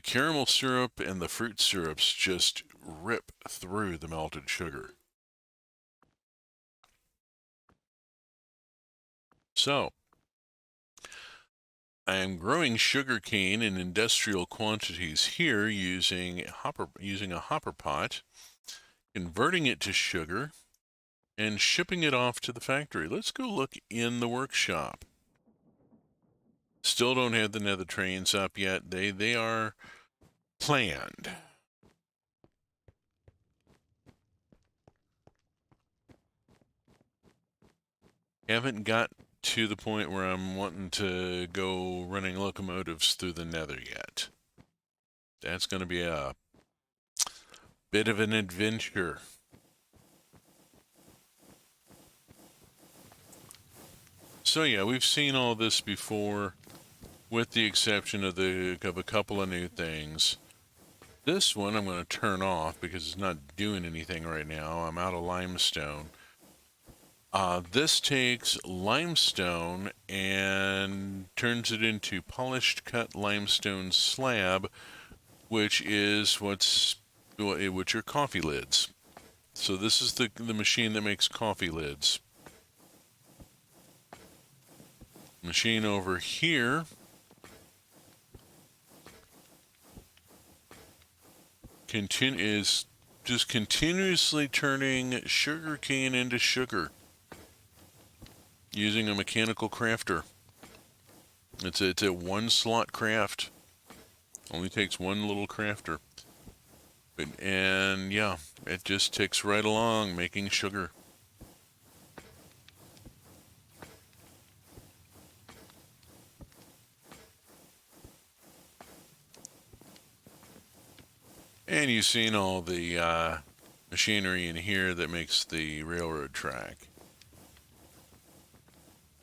caramel syrup and the fruit syrups just rip through the melted sugar. So, I am growing sugarcane in industrial quantities here using a hopper pot, converting it to sugar, and shipping it off to the factory. Let's go look in the workshop. Still don't have the nether trains up yet. They are planned. Haven't got to the point where I'm wanting to go running locomotives through the nether yet. That's going to be a bit of an adventure. So yeah, we've seen all this before, with the exception of a couple of new things. This one I'm going to turn off because it's not doing anything right now. I'm out of limestone. This takes limestone and turns it into polished cut limestone slab, which are coffee lids. So this is the machine that makes coffee lids. Machine over here is just continuously turning sugar cane into sugar using a mechanical crafter. It's a one slot craft. Only takes one little crafter. And yeah, it just ticks right along making sugar. And you've seen all the machinery in here that makes the railroad track.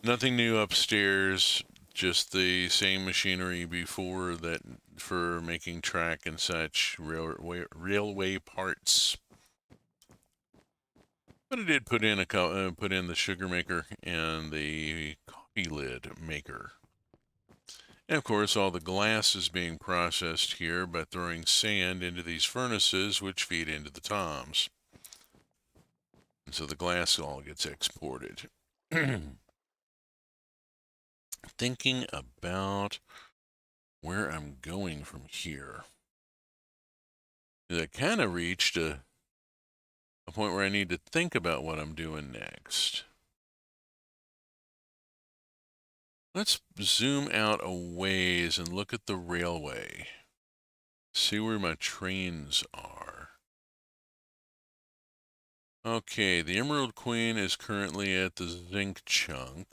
Nothing new upstairs, just the same machinery before that for making track and such, railway parts. But I did put in the sugar maker and the coffee lid maker. And of course, all the glass is being processed here by throwing sand into these furnaces, which feed into the toms. And so the glass all gets exported. Thinking about where I'm going from here. I kind of reached a point where I need to think about what I'm doing next. Let's zoom out a ways and look at the railway. See where my trains are. Okay, the Emerald Queen is currently at the zinc chunk.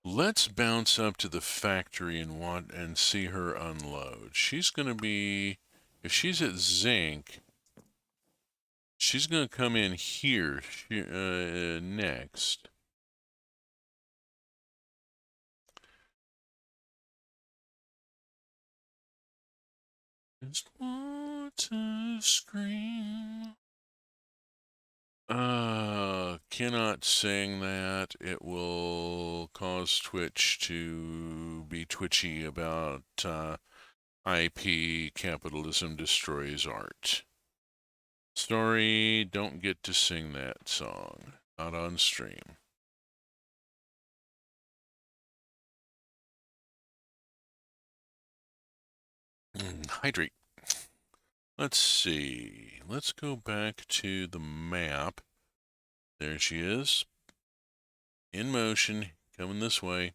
Let's bounce up to the factory and see her unload. She's going to be, if she's at zinc, she's going to come in here next. Just want to scream. Cannot sing that. It will cause Twitch to be twitchy about IP capitalism destroys art. Sorry, don't get to sing that song. Not on stream. Hydrate. Let's see. Let's go back to the map. There she is. In motion. Coming this way.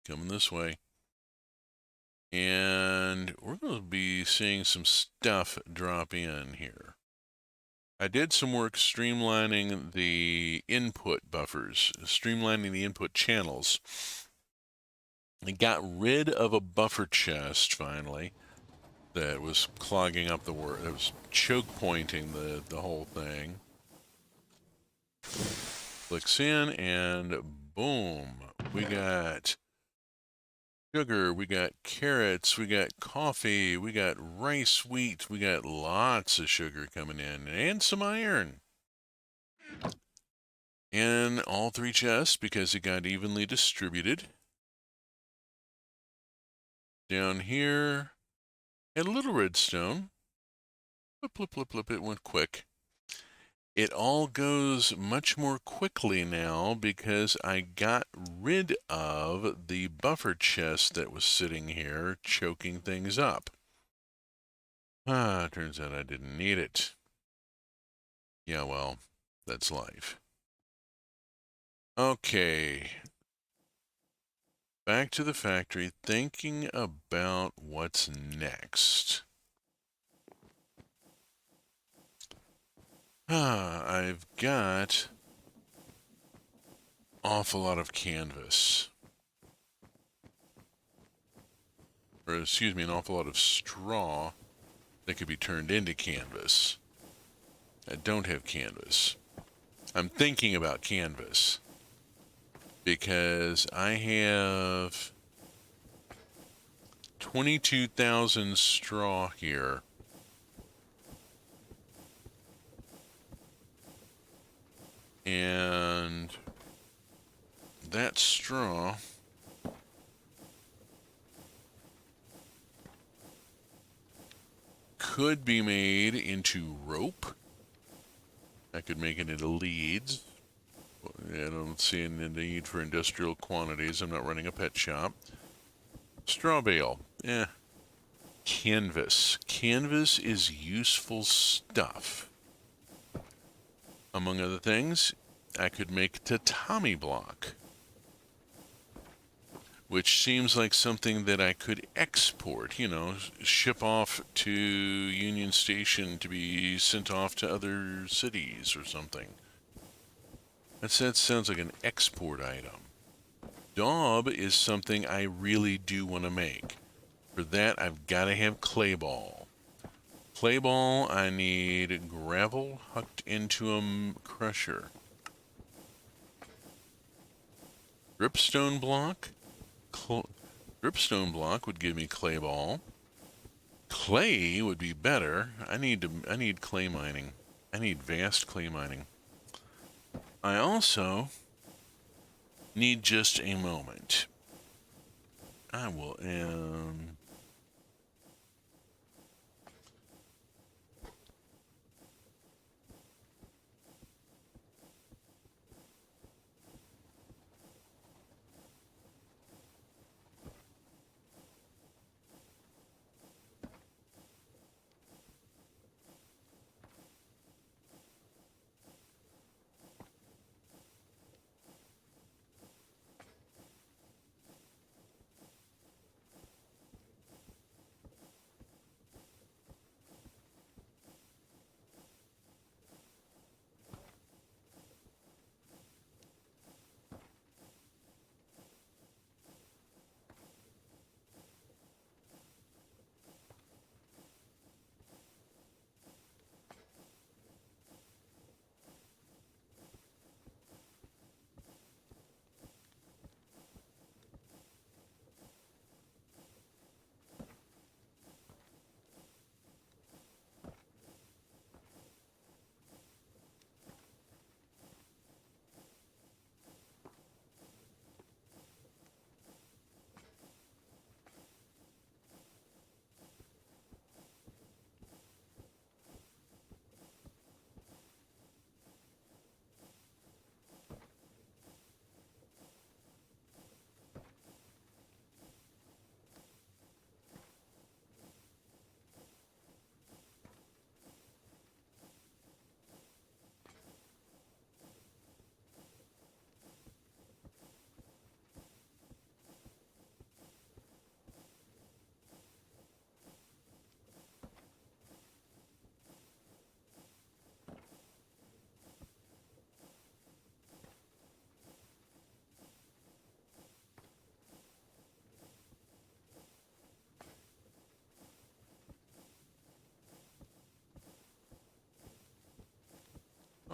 Coming this way. And we're going to be seeing some stuff drop in here. I did some work streamlining the input buffers, streamlining the input channels. I got rid of a buffer chest finally that was clogging up the work. It was choke pointing the whole thing. Clicks in, and boom, we got sugar, we got carrots, we got coffee, we got rice wheat, we got lots of sugar coming in, and some iron. And all 3 chests, because it got evenly distributed. Down here, a little redstone. Flip, flip, flip, flip, it went quick. It all goes much more quickly now because I got rid of the buffer chest that was sitting here choking things up. Turns out I didn't need it. Yeah, well, that's life. Okay. Back to the factory, thinking about what's next. I've got awful lot of canvas. Or excuse me, an awful lot of straw that could be turned into canvas. I don't have canvas. I'm thinking about canvas because I have 22,000 straw here. And that straw could be made into rope. I could make it into leads. I don't see any need for industrial quantities. I'm not running a pet shop. Straw bale. Canvas. Canvas is useful stuff. Among other things, I could make tatami block, which seems like something that I could export, ship off to Union Station to be sent off to other cities or something. That sounds like an export item. Daub is something I really do want to make. For that, I've got to have clay ball. Clay ball, I need gravel hucked into a crusher. Dripstone block. Dripstone block would give me clay ball. Clay would be better. I need clay mining. I need vast clay mining. I also need just a moment. I will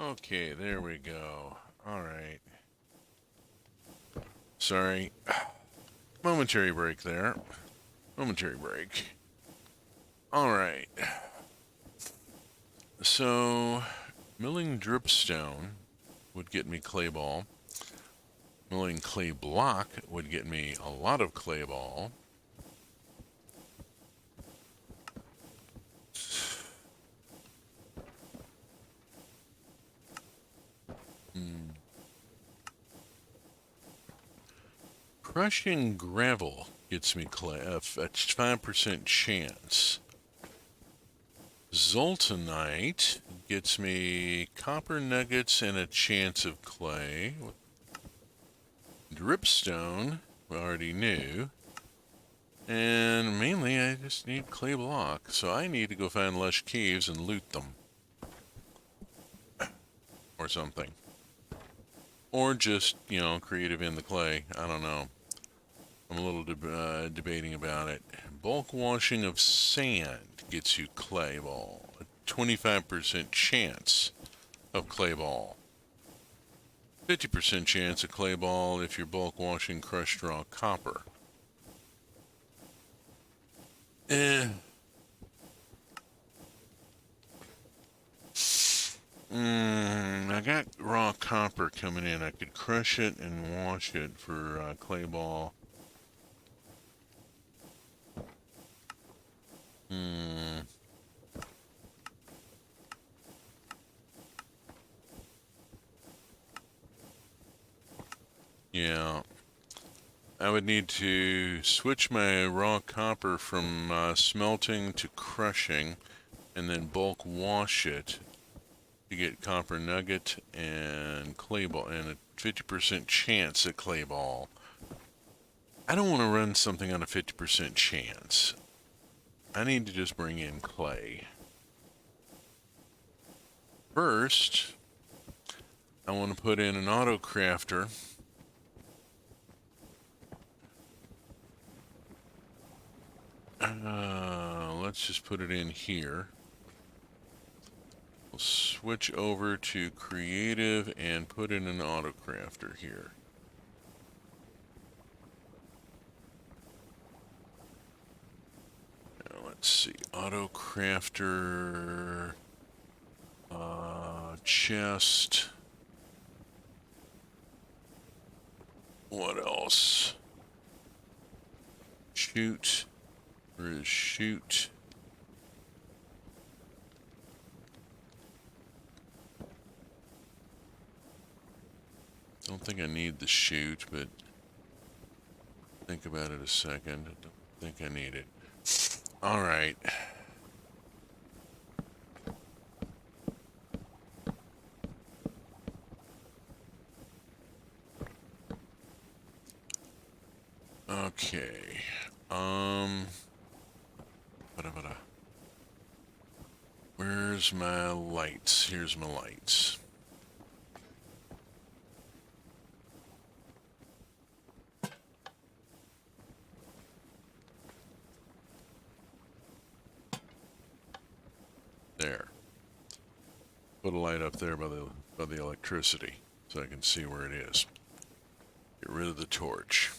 Okay, there we go. All right. Sorry. Momentary break there. Momentary break. All right. So, milling dripstone would get me clay ball. Milling clay block would get me a lot of clay ball. Crushing gravel gets me clay, a 5% chance. Zoltanite gets me copper nuggets and a chance of clay. Dripstone, we already knew. And mainly I just need clay block, so I need to go find lush caves and loot them. Or something. Or just, creative in the clay. I don't know. I'm a little debating about it. Bulk washing of sand gets you clay ball. A 25% chance of clay ball. 50% chance of clay ball if you're bulk washing crushed raw copper. I got raw copper coming in. I could crush it and wash it for clay ball. Yeah. I would need to switch my raw copper from smelting to crushing and then bulk wash it to get copper nugget and clay ball and a 50% chance at clay ball. I don't want to run something on a 50% chance. I need to just bring in clay. First, I want to put in an auto crafter. Let's just put it in here. We'll switch over to creative and put in an auto crafter here. Now let's see, auto crafter, chest. What else? Shoot. Where is shoot? Don't think I need the shoot, but think about it a second. I don't think I need it. All right. Okay. Where's my lights? Here's my lights. There. Put a light up there by the electricity so I can see where it is. Get rid of the torch.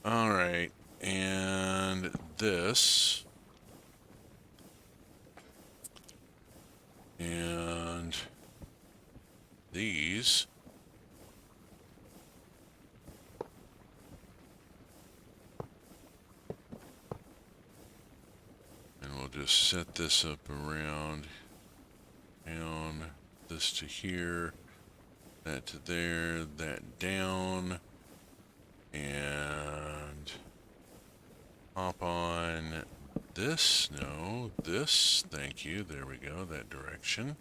All right, and this, and these. And we'll just set this up around, down, this to here, that to there, that down, and hop on this, no, this, thank you, there we go, that direction.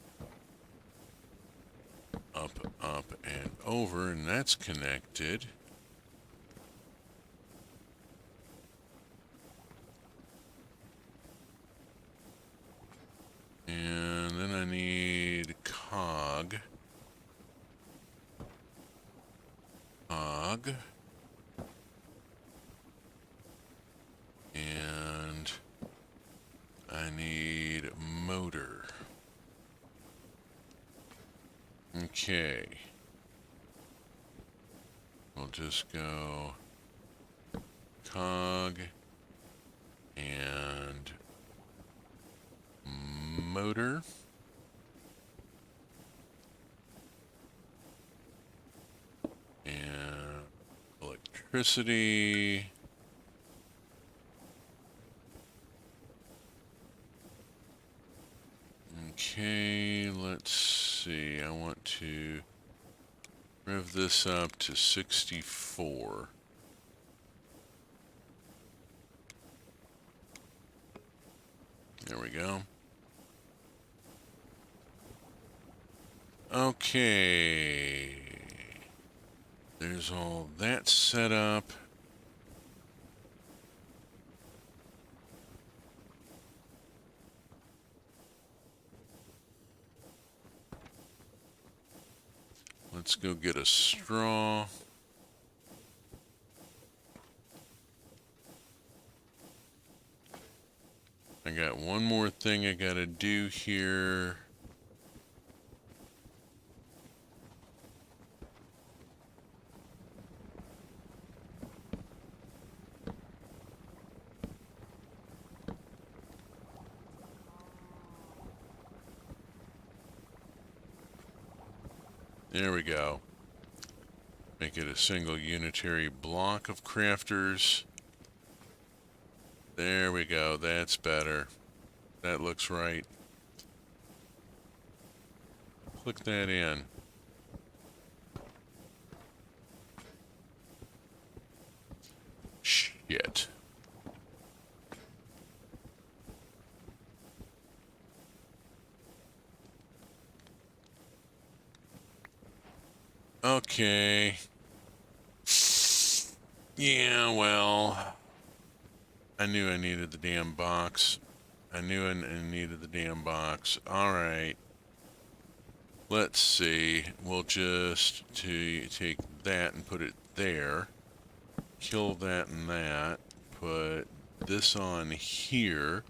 Up, and over, and that's connected. And then I need cog. And I need motor. Okay. We'll just go cog and motor. And electricity. Okay, let's see. I want to rev this up to 64. There we go. Okay. There's all that set up. Let's go get a straw. I got one more thing I gotta do here. There we go. Make it a single unitary block of crafters. There we go. That's better. That looks right. Click that in. Shit. Okay. Yeah, well, I knew I needed the damn box. I knew I needed the damn box. All right. Let's see. We'll just take that and put it there. Kill that and that. Put this on here.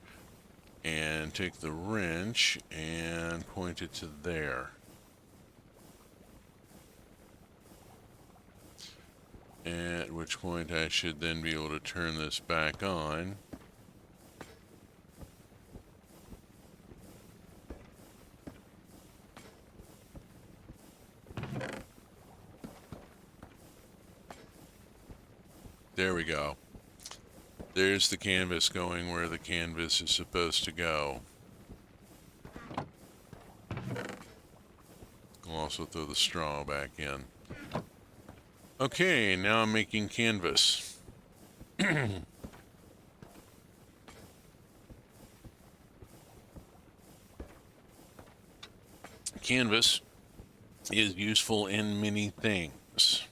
And take the wrench and point it to there. At which point I should then be able to turn this back on. There we go. There's the canvas going where the canvas is supposed to go. I'll also throw the straw back in. Okay, now I'm making canvas. Canvas is useful in many things.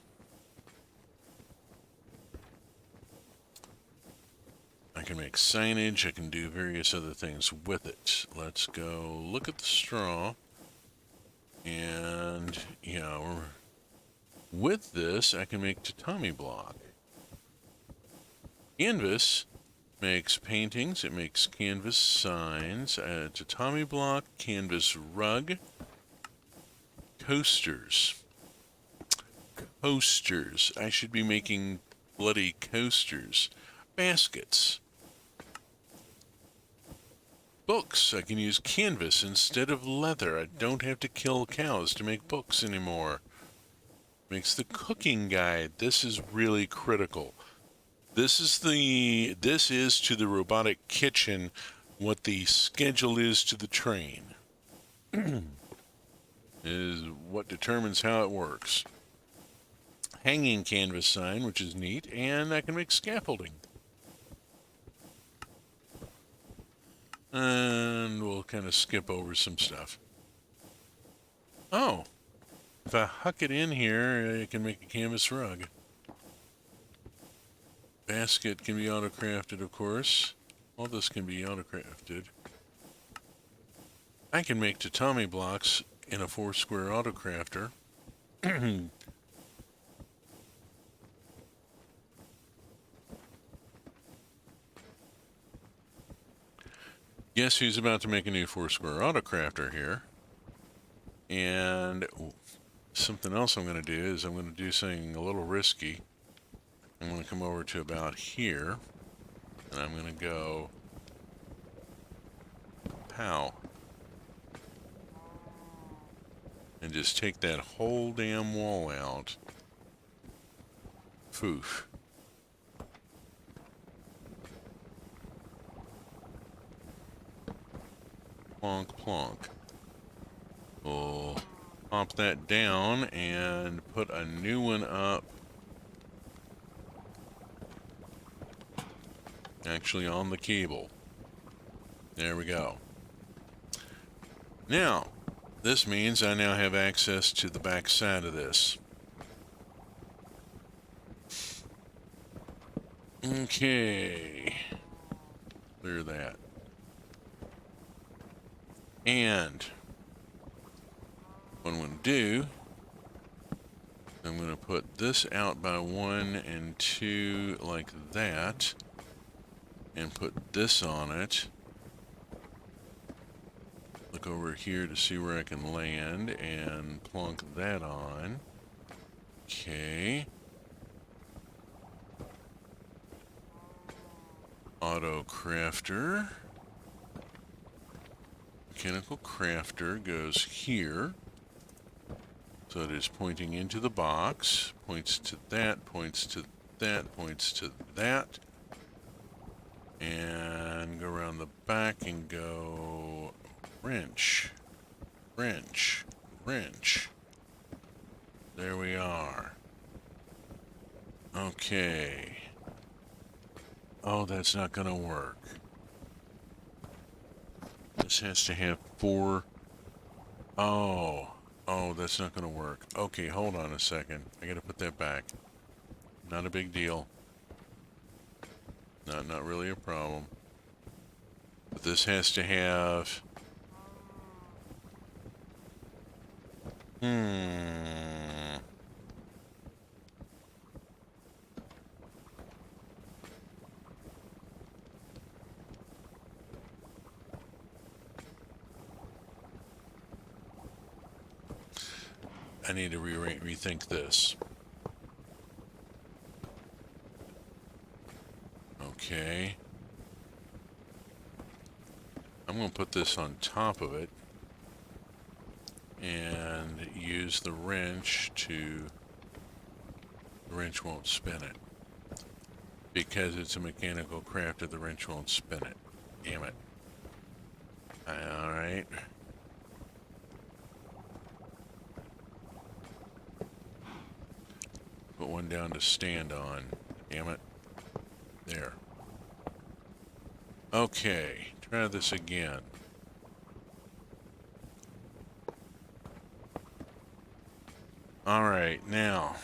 I can make signage, I can do various other things with it. Let's go look at the straw. And, you know, with this, I can make tatami block. Canvas makes paintings, it makes canvas signs, tatami block, canvas rug, coasters. Coasters. I should be making bloody coasters. Baskets. Books. I can use canvas instead of leather. I don't have to kill cows to make books anymore. Makes the cooking guide. This is really critical. This is to the robotic kitchen what the schedule is to the train. Is what determines how it works. Hanging canvas sign, which is neat, and I can make scaffolding. And we'll kind of skip over some stuff. Oh, if I huck it in here, I can make a canvas rug. Basket can be auto-crafted, of course. All this can be auto-crafted. I can make tatami blocks in a 4-square auto-crafter. Guess who's about to make a new 4-square auto-crafter here? And something else I'm going to do is I'm going to do something a little risky. I'm going to come over to about here, and I'm going to go pow. And just take that whole damn wall out. Foof. Plonk, plonk. We'll pop that down and put a new one up. Actually on the cable. There we go. Now, this means I now have access to the back side of this. Okay. Clear that. And what I'm going to do, I'm going to put this out by 1 and 2 like that, and put this on it. Look over here to see where I can land and plunk that on. Okay. Auto crafter. Mechanical crafter goes here. So it is pointing into the box. Points to that, points to that, points to that. And go around the back and go wrench, wrench, wrench. There we are. Okay. Oh, that's not gonna work. This has to have 4. Oh, that's not gonna work. Okay, hold on a second. I gotta put that back. Not a big deal. Not really a problem. But this has to have... I need to rethink this. Okay. I'm going to put this on top of it and use the wrench to... The wrench won't spin it. Because it's a mechanical crafter, the wrench won't spin it. Damn it. Alright. Put one down to stand on. Damn it. There. Okay. Try this again. Alright, now.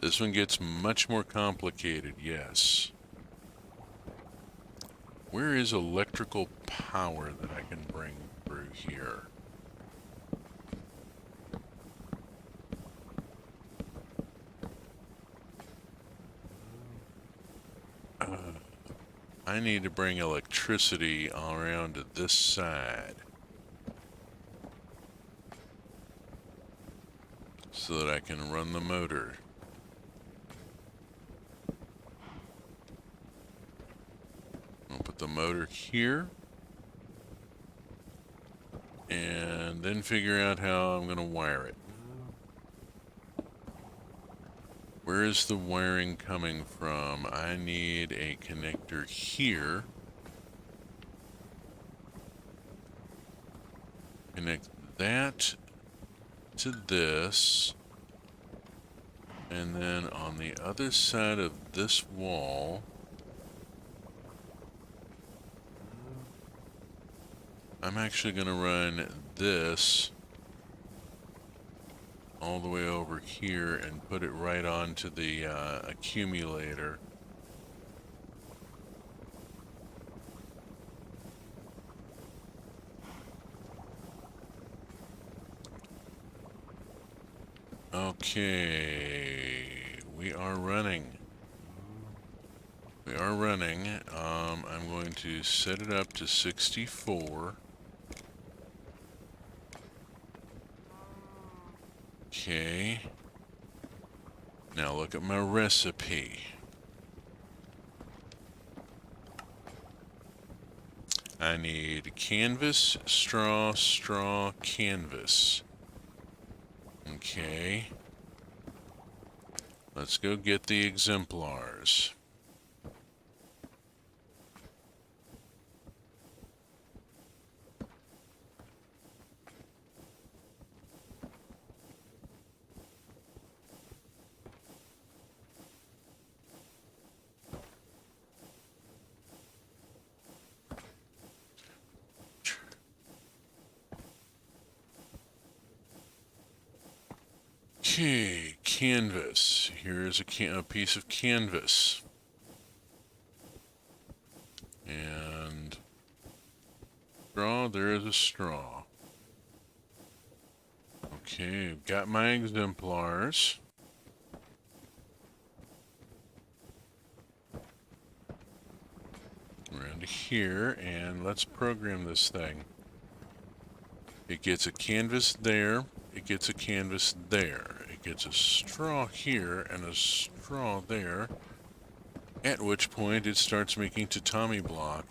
This one gets much more complicated, yes. Where is electrical power that I can bring through here? I need to bring electricity around to this side. So that I can run the motor. I'll put the motor here. And then figure out how I'm going to wire it. Where is the wiring coming from? I need a connector here. Connect that to this. And then on the other side of this wall, I'm actually going to run this all the way over here and put it right onto the accumulator. Okay, we are running. We are running. I'm going to set it up to 64. Okay. Now look at my recipe. I need canvas, straw, straw, canvas. Okay. Let's go get the exemplars. Okay, canvas. Here's a piece of canvas. And straw, there is a straw. Okay, got my exemplars. Around here, and let's program this thing. It gets a canvas there, it gets a canvas there. It gets a straw here and a straw there, at which point it starts making tatami block.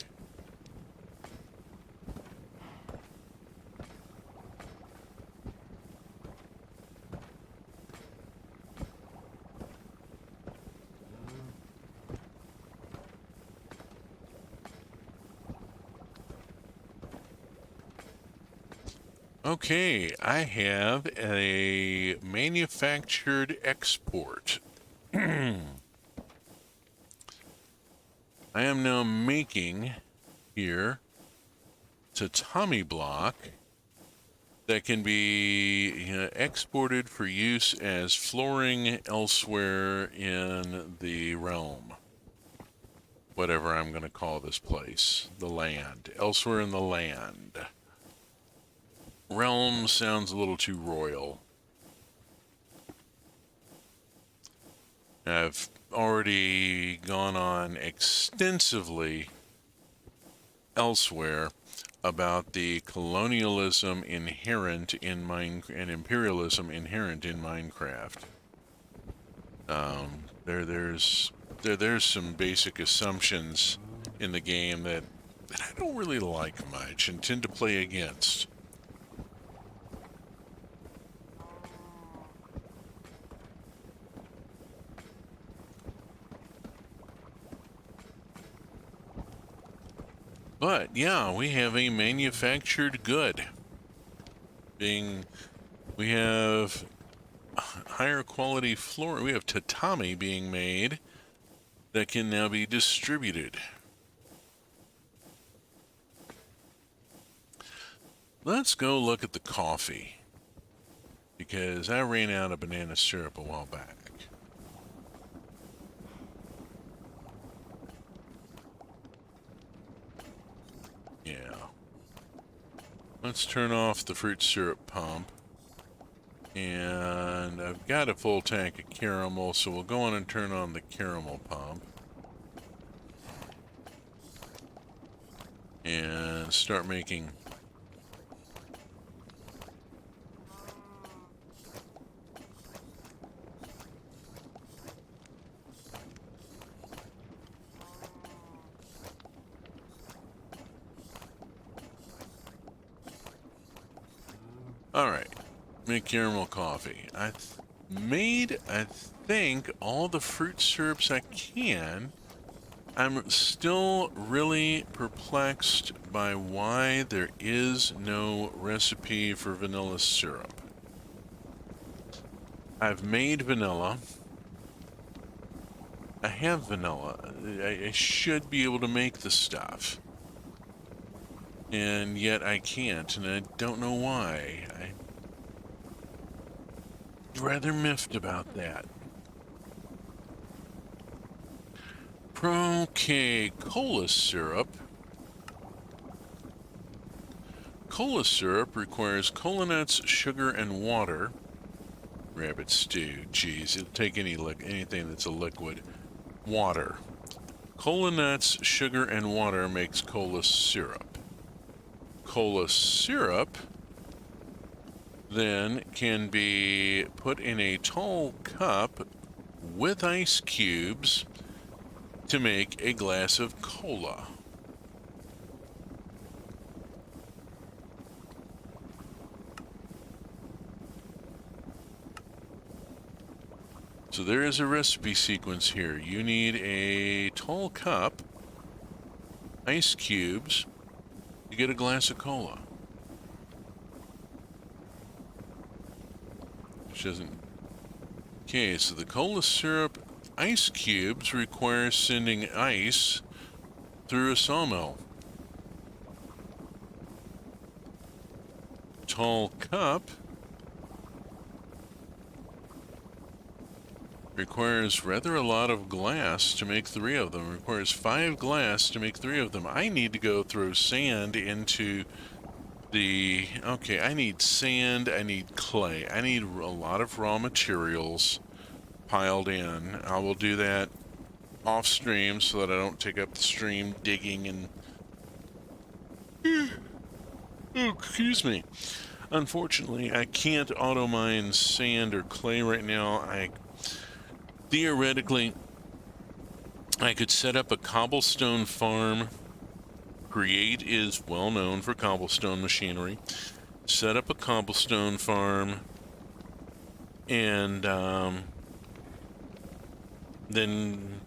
Okay, I have a manufactured export. I am now making here tatami block that can be exported for use as flooring elsewhere in the realm. Whatever I'm going to call this place, the land, elsewhere in the land. Realm sounds a little too royal. I've already gone on extensively elsewhere about the colonialism inherent in and imperialism inherent in Minecraft. There's some basic assumptions in the game that I don't really like much and tend to play against. But yeah, we have a manufactured good. We have higher quality floor. We have tatami being made that can now be distributed. Let's go look at the coffee, because I ran out of banana syrup a while back. Yeah. Let's turn off the fruit syrup pump. And I've got a full tank of caramel, so we'll go on and turn on the caramel pump. And start making Alright, make caramel coffee. I think, all the fruit syrups I can. I'm still really perplexed by why there is no recipe for vanilla syrup. I've made vanilla. I have vanilla. I should be able to make the stuff. And yet I can't, and I don't know why. I'm rather miffed about that. Okay, cola syrup. Cola syrup requires cola nuts, sugar, and water. Rabbit stew, geez, it'll take anything that's a liquid. Water. Cola nuts, sugar, and water makes cola syrup. Cola syrup then can be put in a tall cup with ice cubes to make a glass of cola. So there is a recipe sequence here. You need a tall cup, ice cubes, to get a glass of cola. Which doesn't... Okay, so the cola syrup ice cubes require sending ice through a sawmill. Tall cup requires rather a lot of glass to make 3 of them. Requires 5 glass to make 3 of them. I need to go throw sand into the... Okay, I need sand, I need clay. I need a lot of raw materials piled in. I will do that off stream so that I don't take up the stream digging and... Oh, excuse me. Unfortunately, I can't auto mine sand or clay right now. Theoretically, I could set up a cobblestone farm. Create is well known for cobblestone machinery. Set up a cobblestone farm and then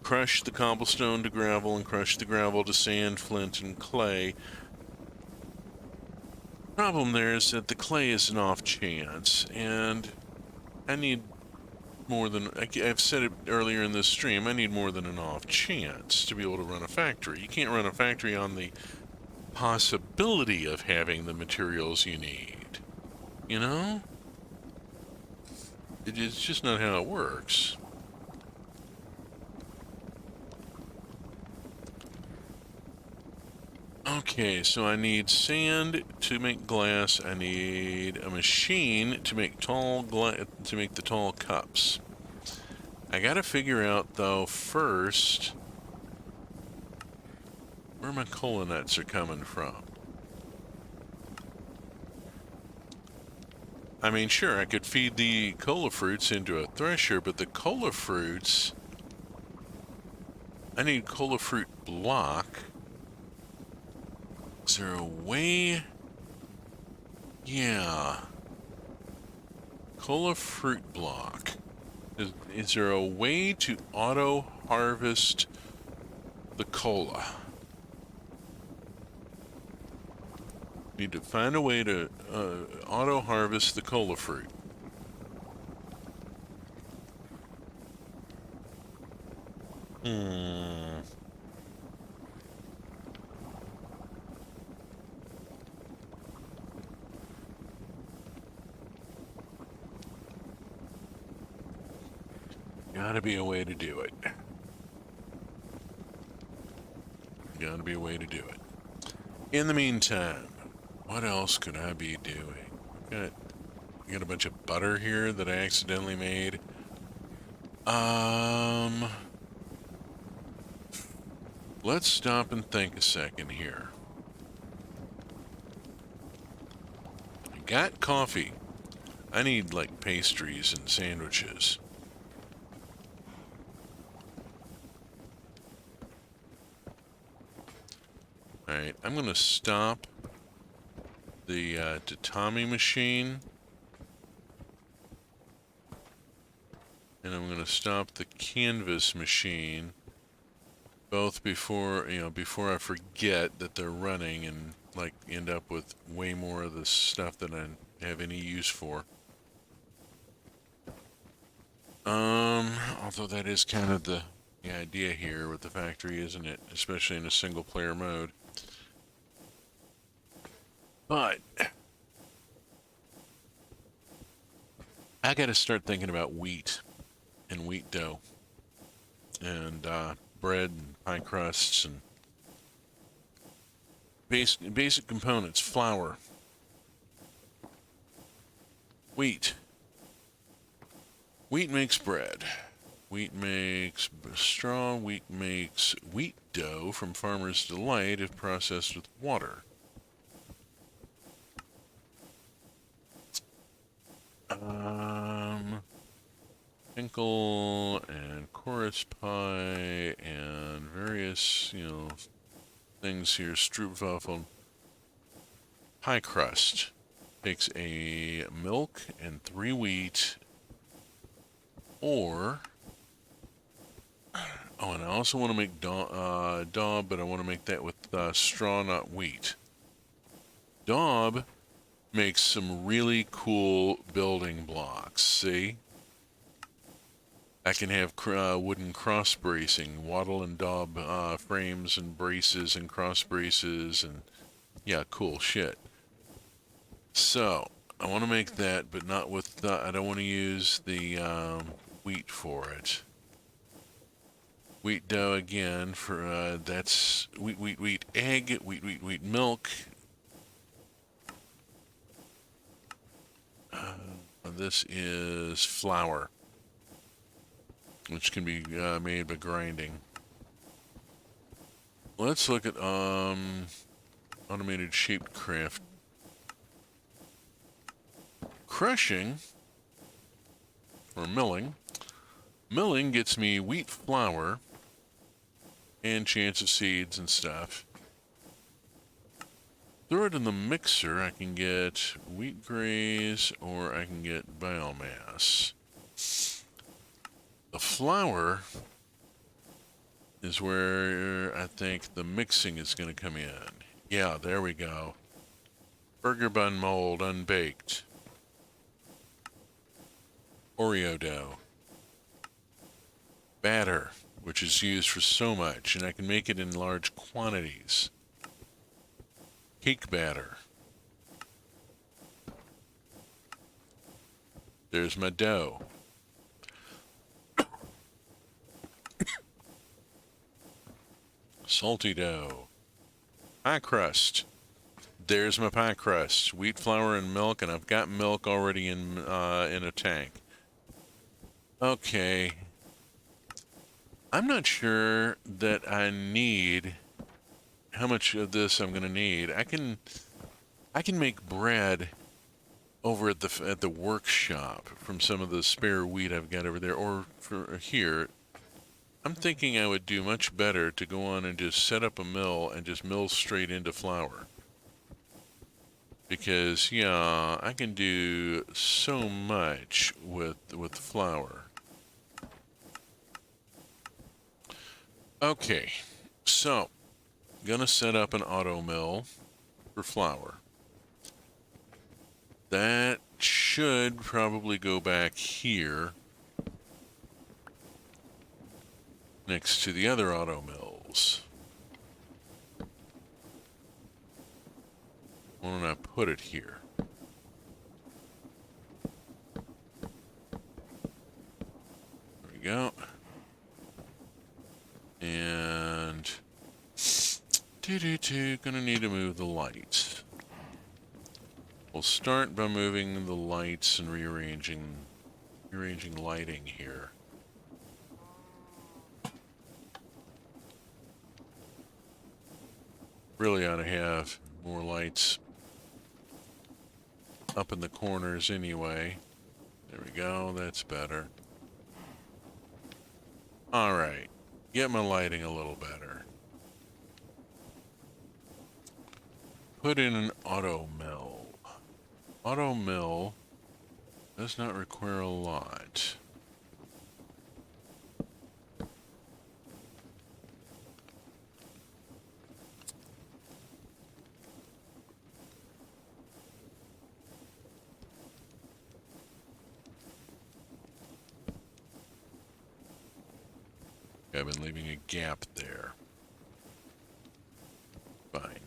crush the cobblestone to gravel and crush the gravel to sand, flint, and clay. Problem there is that the clay is an off chance, and I need more than... I've said it earlier in this stream, I need more than an off chance to be able to run a factory. You can't run a factory on the possibility of having the materials you need. You know? It's just not how it works. Okay, so I need sand to make glass. I need a machine to make the tall cups. I gotta figure out though first where my cola nuts are coming from. I mean, sure, I could feed the cola fruits into a thresher, but the cola fruits... I need cola fruit block. Is there a way? Yeah. Cola fruit block. Is there a way to auto-harvest the cola? Need to find a way to auto-harvest the cola fruit. Gotta be a way to do it. Gotta be a way to do it. In the meantime, what else could I be doing? Got a bunch of butter here that I accidentally made. Let's stop and think a second here. I got coffee. I need like pastries and sandwiches. Alright, I'm gonna stop the tatami machine. And I'm gonna stop the canvas machine. Both before I forget that they're running and like end up with way more of the stuff than I have any use for. Although that is kind of the idea here with the factory, isn't it? Especially in a single player mode. But I got to start thinking about wheat and wheat dough and bread and pie crusts and basic components: flour, wheat. Wheat makes bread. Wheat makes straw. Wheat makes wheat dough from Farmer's Delight if processed with water. Finkel and chorus pie and various, things here. Stroopwafel. Pie crust takes a milk and 3 wheat, or and I also want to make daub, but I want to make that with straw, not wheat. Daub makes some really cool building blocks. See? I can have wooden cross bracing, wattle and daub frames and braces and cross braces, and yeah, cool shit. So I want to make that, but not with. I don't want to use the wheat for it. Wheat dough again for that's wheat egg, wheat milk. This is flour, which can be made by grinding. Let's look at automated shaped craft. Crushing or milling. Milling gets me wheat flour and chance of seeds and stuff. Throw it in the mixer. I can get wheat graze or I can get biomass. The flour is where I think the mixing is going to come in. Yeah, there we go. Burger bun mold, unbaked. Oreo dough. Batter, which is used for so much, and I can make it in large quantities. Cake batter. There's my dough. Salty dough. Pie crust. There's my pie crust. Wheat flour and milk, and I've got milk already in a tank. Okay. I'm not sure that I need how much of this I'm going to need. I can make bread over at the workshop from some of the spare wheat I've got over there, or for here. I'm thinking I would do much better to go on and just set up a mill and just mill straight into flour. Because yeah, I can do so much with flour. Okay, so gonna set up an auto mill for flour. That should probably go back here next to the other auto mills. Why don't I put it here? There we go. And gonna need to move the lights. We'll start by moving the lights and rearranging lighting here. Really ought to have more lights up in the corners anyway. There we go, that's better. Alright, get my lighting a little better. Put in an auto mill. Auto mill does not require a lot. I've been leaving a gap there. Fine.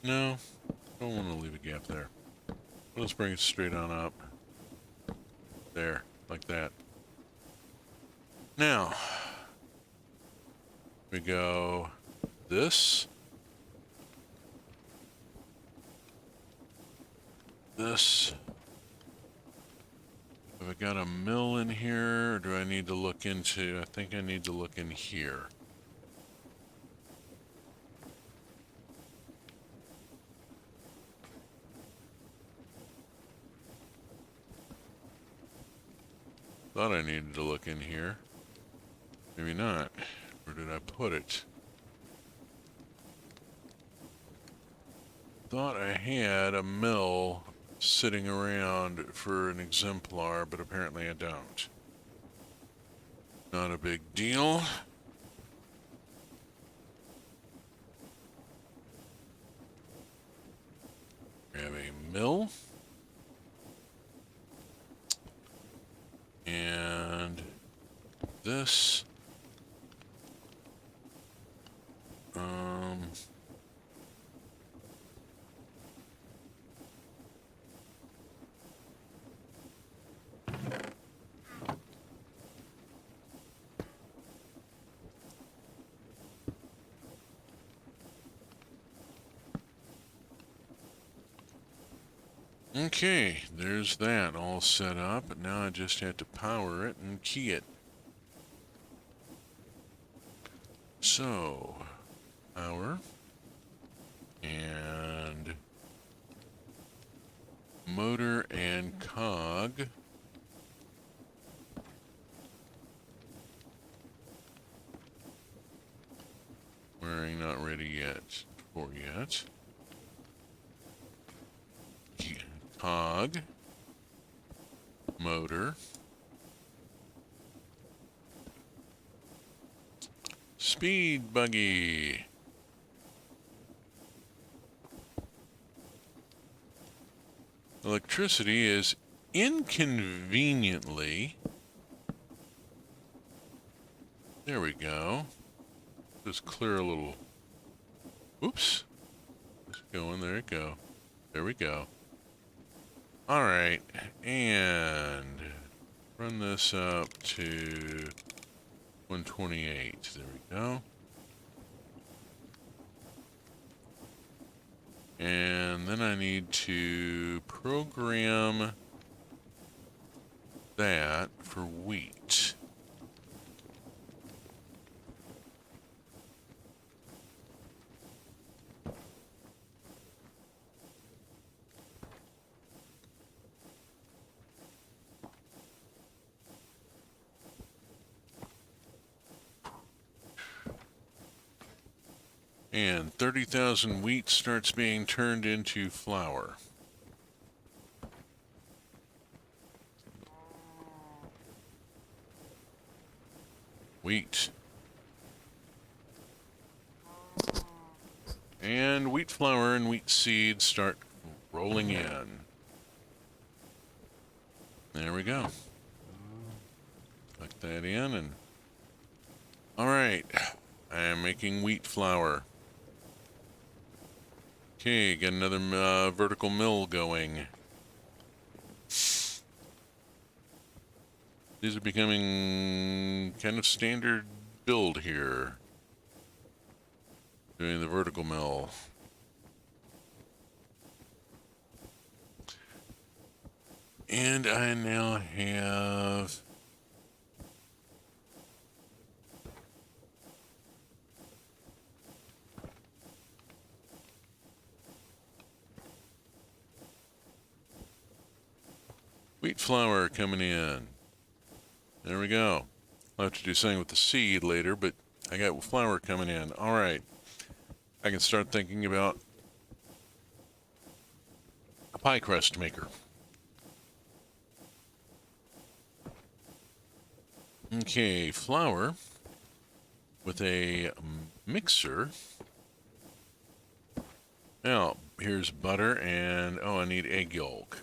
No, don't want to leave a gap there. Let's bring it straight on up. There, like that. Now, we go this. This. Have I got a mill in here, or do I need to look into... I think I need to look in here. Thought I needed to look in here. Maybe not. Where did I put it? Thought I had a mill sitting around for an exemplar, but apparently I don't. Not a big deal. Grab a mill. And this. Okay, there's that all set up. Now I just have to power it and key it. So, power and motor and cog. Wiring not ready yet, for yet. Cog, motor, speed buggy. Electricity is inconveniently, there we go. Just clear a little, oops, it's going, there it go. There we go. All right, and run this up to 128. There we go. And then I need to program that for wheat. And 30,000 wheat starts being turned into flour. Wheat. And wheat flour and wheat seeds start rolling in. There we go. Tuck that in and... All right, I am making wheat flour. Okay, got another vertical mill going. These are becoming kind of standard build here. Doing the vertical mill. And I now have... wheat flour coming in. There we go. I'll have to do something with the seed later, but I got flour coming in. All right. I can start thinking about a pie crust maker. Okay, flour with a mixer. Now, here's butter and, oh, I need egg yolk.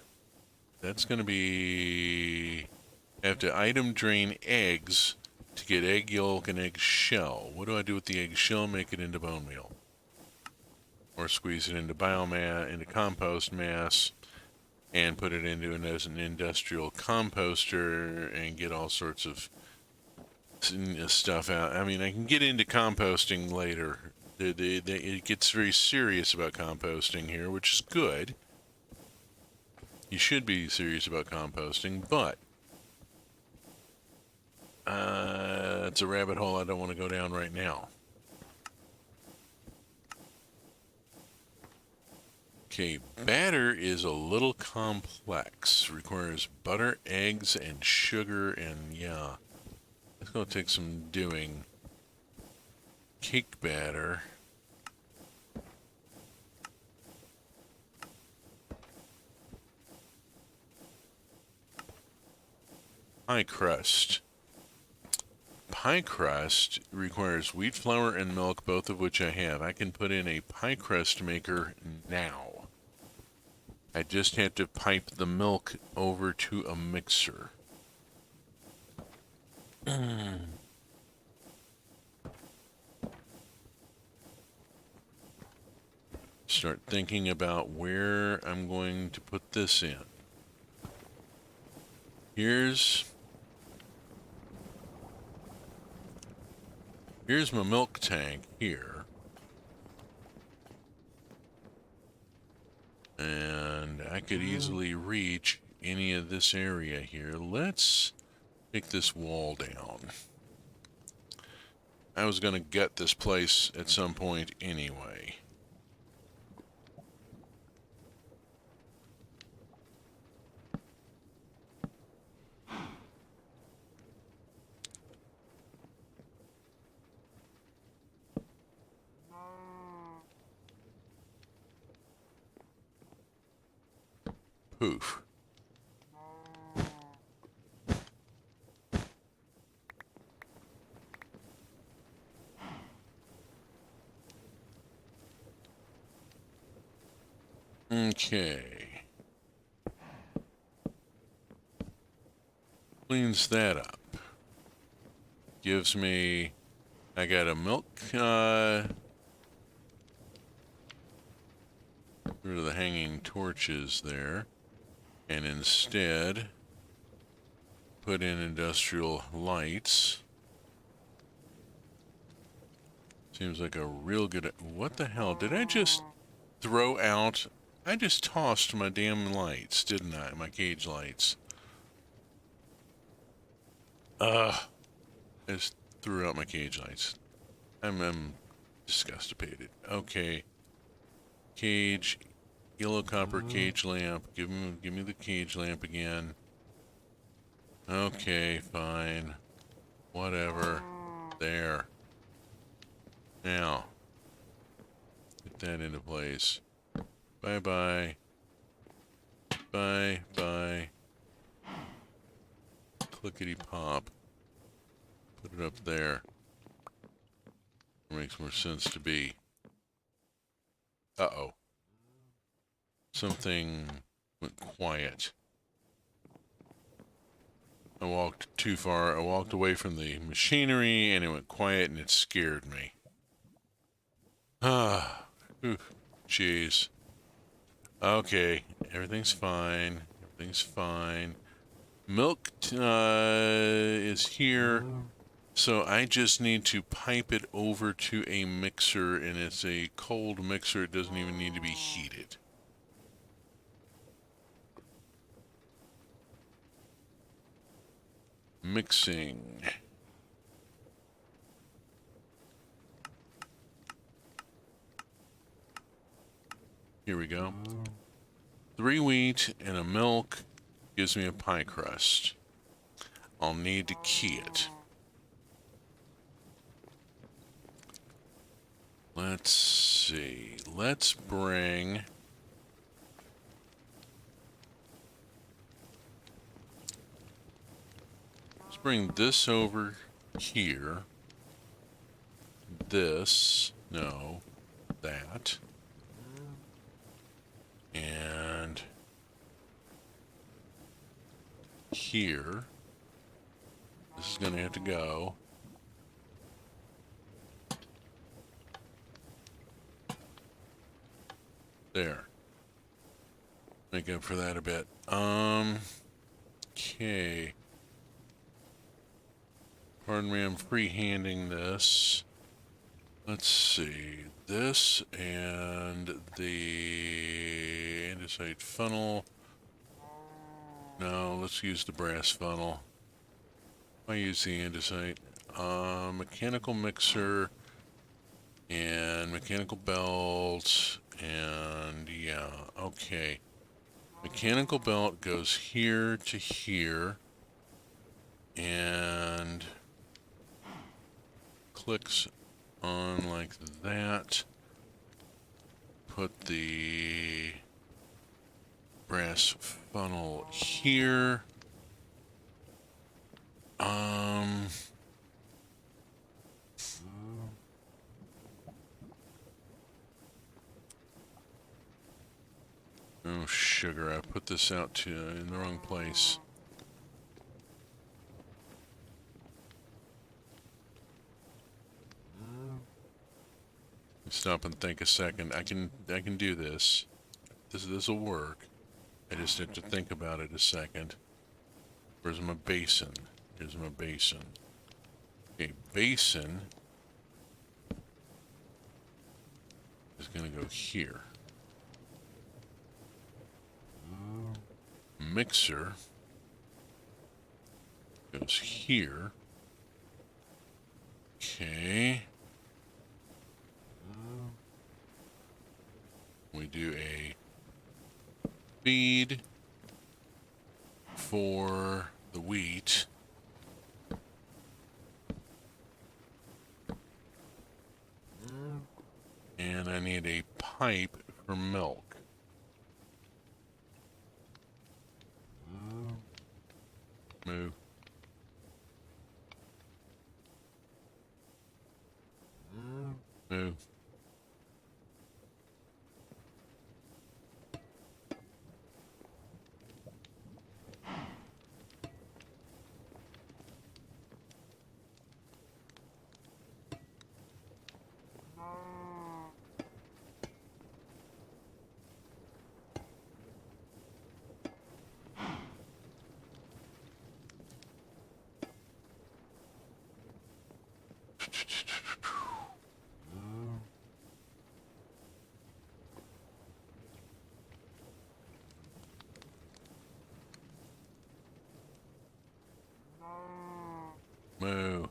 That's going to be... I have to item drain eggs to get egg yolk and egg shell. What do I do with the egg shell? Make it into bone meal. or squeeze it into biomass, into compost mass, and put it into it as an industrial composter and get all sorts of stuff out. I mean, I can get into composting later. It gets very serious about composting here, which is good. You should be serious about composting, but it's a rabbit hole I don't want to go down right now. Okay, batter is a little complex. Requires butter, eggs, and sugar, and yeah, it's going to take some doing. Cake batter. Pie crust. Pie crust requires wheat flour and milk, both of which I have. I can put in a pie crust maker now. I just have to pipe the milk over to a mixer. Start thinking about where I'm going to put this in. Here's my milk tank here. And I could easily reach any of this area here. Let's take this wall down. I was going to gut this place at some point anyway. Poof. Okay. Cleans that up. Gives me, I got a milk, rid of the hanging torches there, and instead put in industrial lights. Seems like a real good, what the hell, did I just throw out, I just tossed my damn lights, didn't I, my cage lights. I just threw out my cage lights. I'm disgustipated. Okay. Cage, yellow copper cage lamp. Give me the cage lamp again. Okay, fine. Whatever. There. Now, get that into place. Bye-bye. Bye-bye. Clickety-pop. Put it up there. It makes more sense to be. Uh-oh. Something went quiet. I walked too far. I walked away from the machinery and it went quiet and it scared me. Ah, jeez. Okay, everything's fine. Everything's fine. Milk is here. So I just need to pipe it over to a mixer, and it's a cold mixer. It doesn't even need to be heated. Mixing. Here we go. 3 wheat and a milk gives me a pie crust. I'll need to key it. Let's see. Let's bring this over here. This, no, that. And here. This is going to have to go. There. Make up for that a bit. Okay. Pardon me, I'm freehanding this. Let's see. This and the andesite funnel. No, let's use the brass funnel. I use the andesite. Mechanical mixer and mechanical belt, and yeah, okay. Mechanical belt goes here to here and clicks on like that. Put the brass funnel here. Oh, sugar, I put this out to in the wrong place. Stop and think a second. I can do this. This will work. I just have to think about it a second. Where's my basin? Here's my basin. Okay, basin is gonna go here. Mixer goes here. Okay. We do a feed for the wheat. And I need a pipe for milk. Move. Move. Move.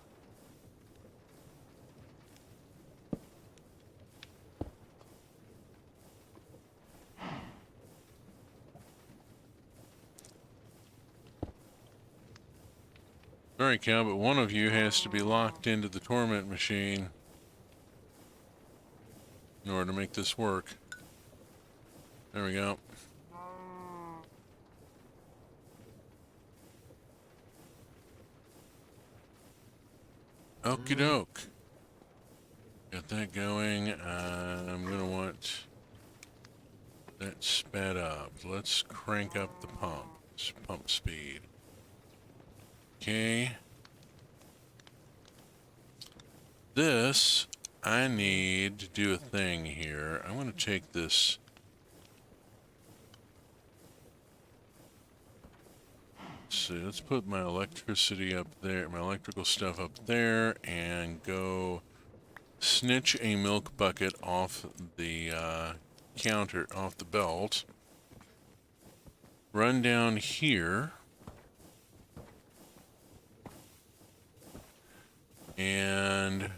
Sorry, Cal, but one of you has to be locked into the torment machine in order to make this work. There we go. Okie doke. Got that going. I'm gonna want that sped up. Let's crank up the pump speed. Okay. This, I need to do a thing here. I'm gonna take this. So let's put my electricity up there, my electrical stuff up there, and go snitch a milk bucket off the counter, off the belt. Run down here. And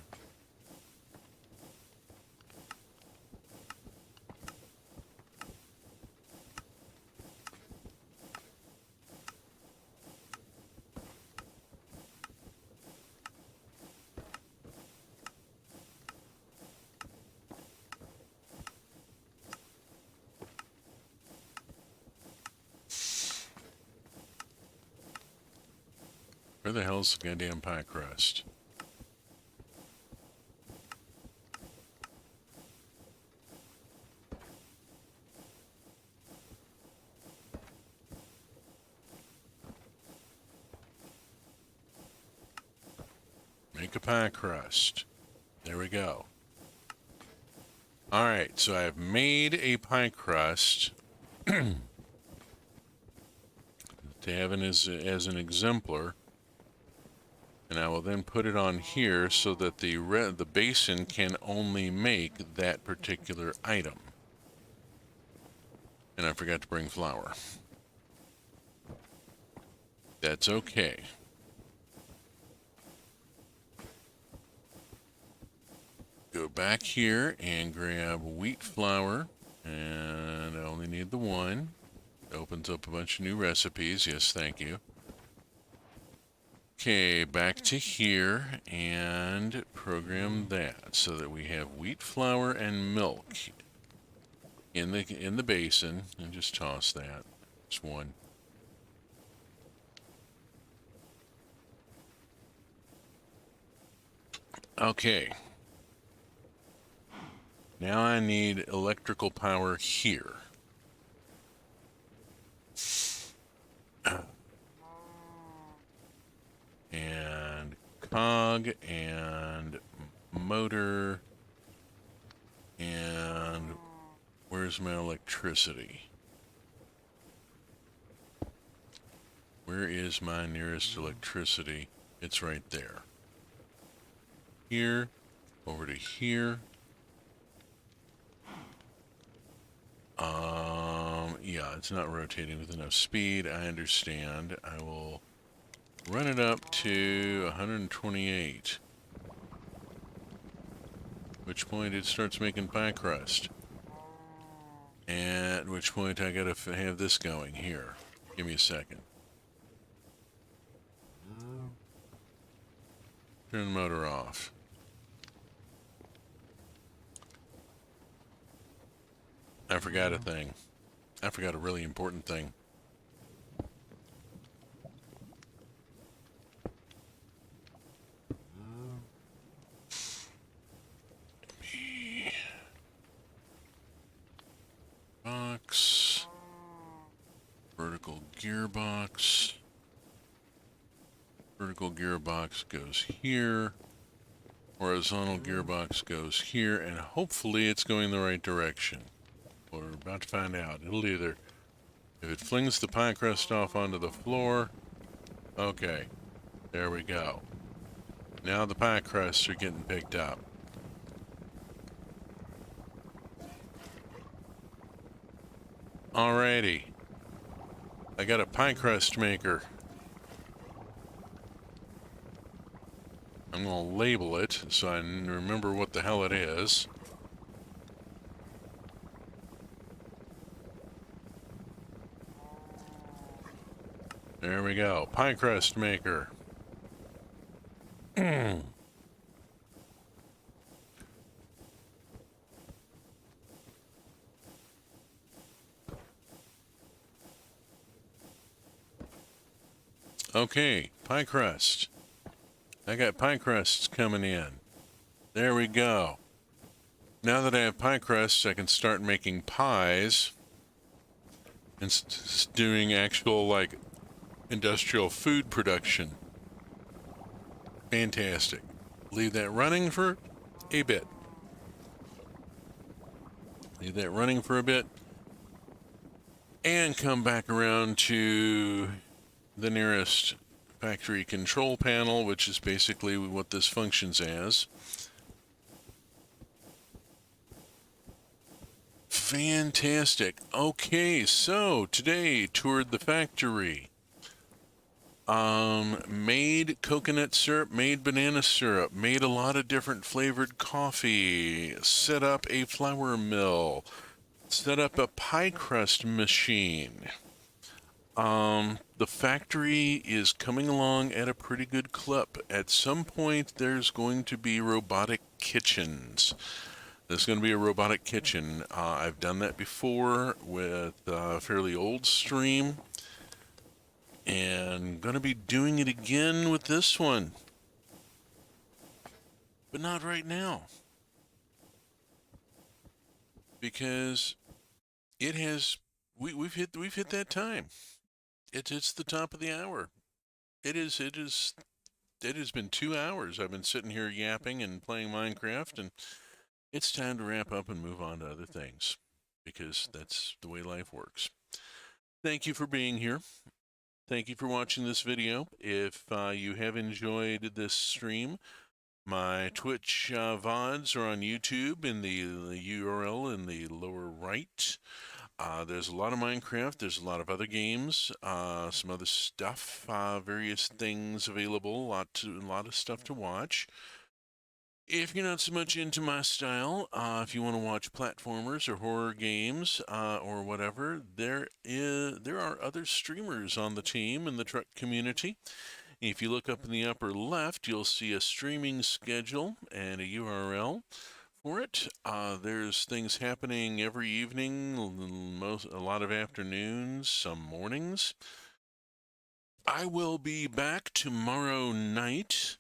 where the hell's the goddamn pie crust? Make a pie crust. There we go. All right, so I've made a pie crust to have as an exemplar, and I will then put it on here so that the basin can only make that particular item. And I forgot to bring flour. That's okay. Go back here and grab wheat flour, and I only need the one. Opens up a bunch of new recipes. Yes, thank you. Okay, back to here and program that so that we have wheat flour and milk in the basin, and just toss that. Just one. Okay. Now I need electrical power here. And cog and motor, and where's my electricity? Where is my nearest electricity? It's right there. Here, over to here. Yeah, it's not rotating with enough speed. I understand. I will run it up to 128. Which point it starts making pie crust. At which point I gotta have this going here. Give me a second. Turn the motor off. I forgot a thing. I forgot a really important thing. Box. Vertical gearbox. Vertical gearbox goes here. Horizontal gearbox goes here, and hopefully it's going the right direction. We're about to find out. It'll either, if it flings the pie crust off onto the floor, okay, there we go. Now the pie crusts are getting picked up. Alrighty. I got a pie crust maker. I'm going to label it so I remember what the hell it is. There we go. Pie crust maker. Okay, pie crust. I got pie crusts coming in. There we go. Now that I have pie crusts, I can start making pies and doing actual, like, industrial food production. Fantastic. Leave that running for a bit. Leave that running for a bit. And come back around to the nearest factory control panel, which is basically what this functions as. Fantastic. Okay, so today toured the factory. Made coconut syrup, made banana syrup, made a lot of different flavored coffee, set up a flour mill, set up a pie crust machine. The factory is coming along at a pretty good clip. At some point, there's going to be robotic kitchens. There's going to be a robotic kitchen. I've done that before with a fairly old stream, and going to be doing it again with this one. But not right now. Because it has we've hit that time. It's the top of the hour. It has been 2 hours. I've been sitting here yapping and playing Minecraft, and it's time to wrap up and move on to other things because that's the way life works. Thank you for being here. Thank you for watching this video. If you have enjoyed this stream, my Twitch VODs are on YouTube in the URL in the lower right. There's a lot of Minecraft. There's a lot of other games, some other stuff, various things available. A lot of stuff to watch. If you're not so much into my style, if you want to watch platformers or horror games or whatever, there are other streamers on the team in the truck community. If you look up in the upper left, you'll see a streaming schedule and a URL for it. There's things happening every evening, a lot of afternoons, some mornings. I will be back tomorrow night,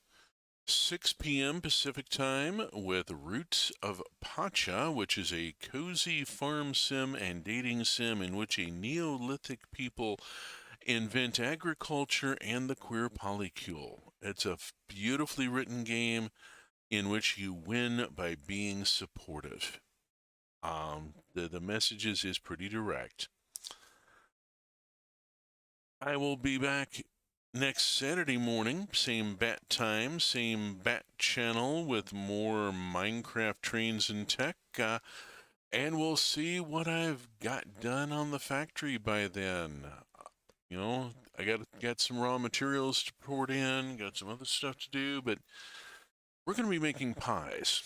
6 p.m. Pacific Time, with Roots of Pacha, which is a cozy farm sim and dating sim in which a Neolithic people invent agriculture and the queer polycule. It's a beautifully written game in which you win by being supportive. The messages is pretty direct. I will be back next Saturday morning, same bat time, same bat channel with more Minecraft trains and tech. And we'll see what I've got done on the factory by then. You know, I got some raw materials to port in, got some other stuff to do, but we're going to be making pies.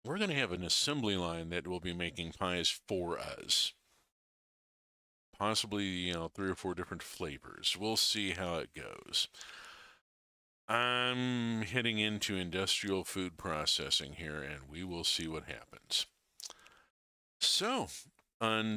We're going to have an assembly line that will be making pies for us. Possibly, 3 or 4 different flavors. We'll see how it goes. I'm heading into industrial food processing here, and we will see what happens. So, until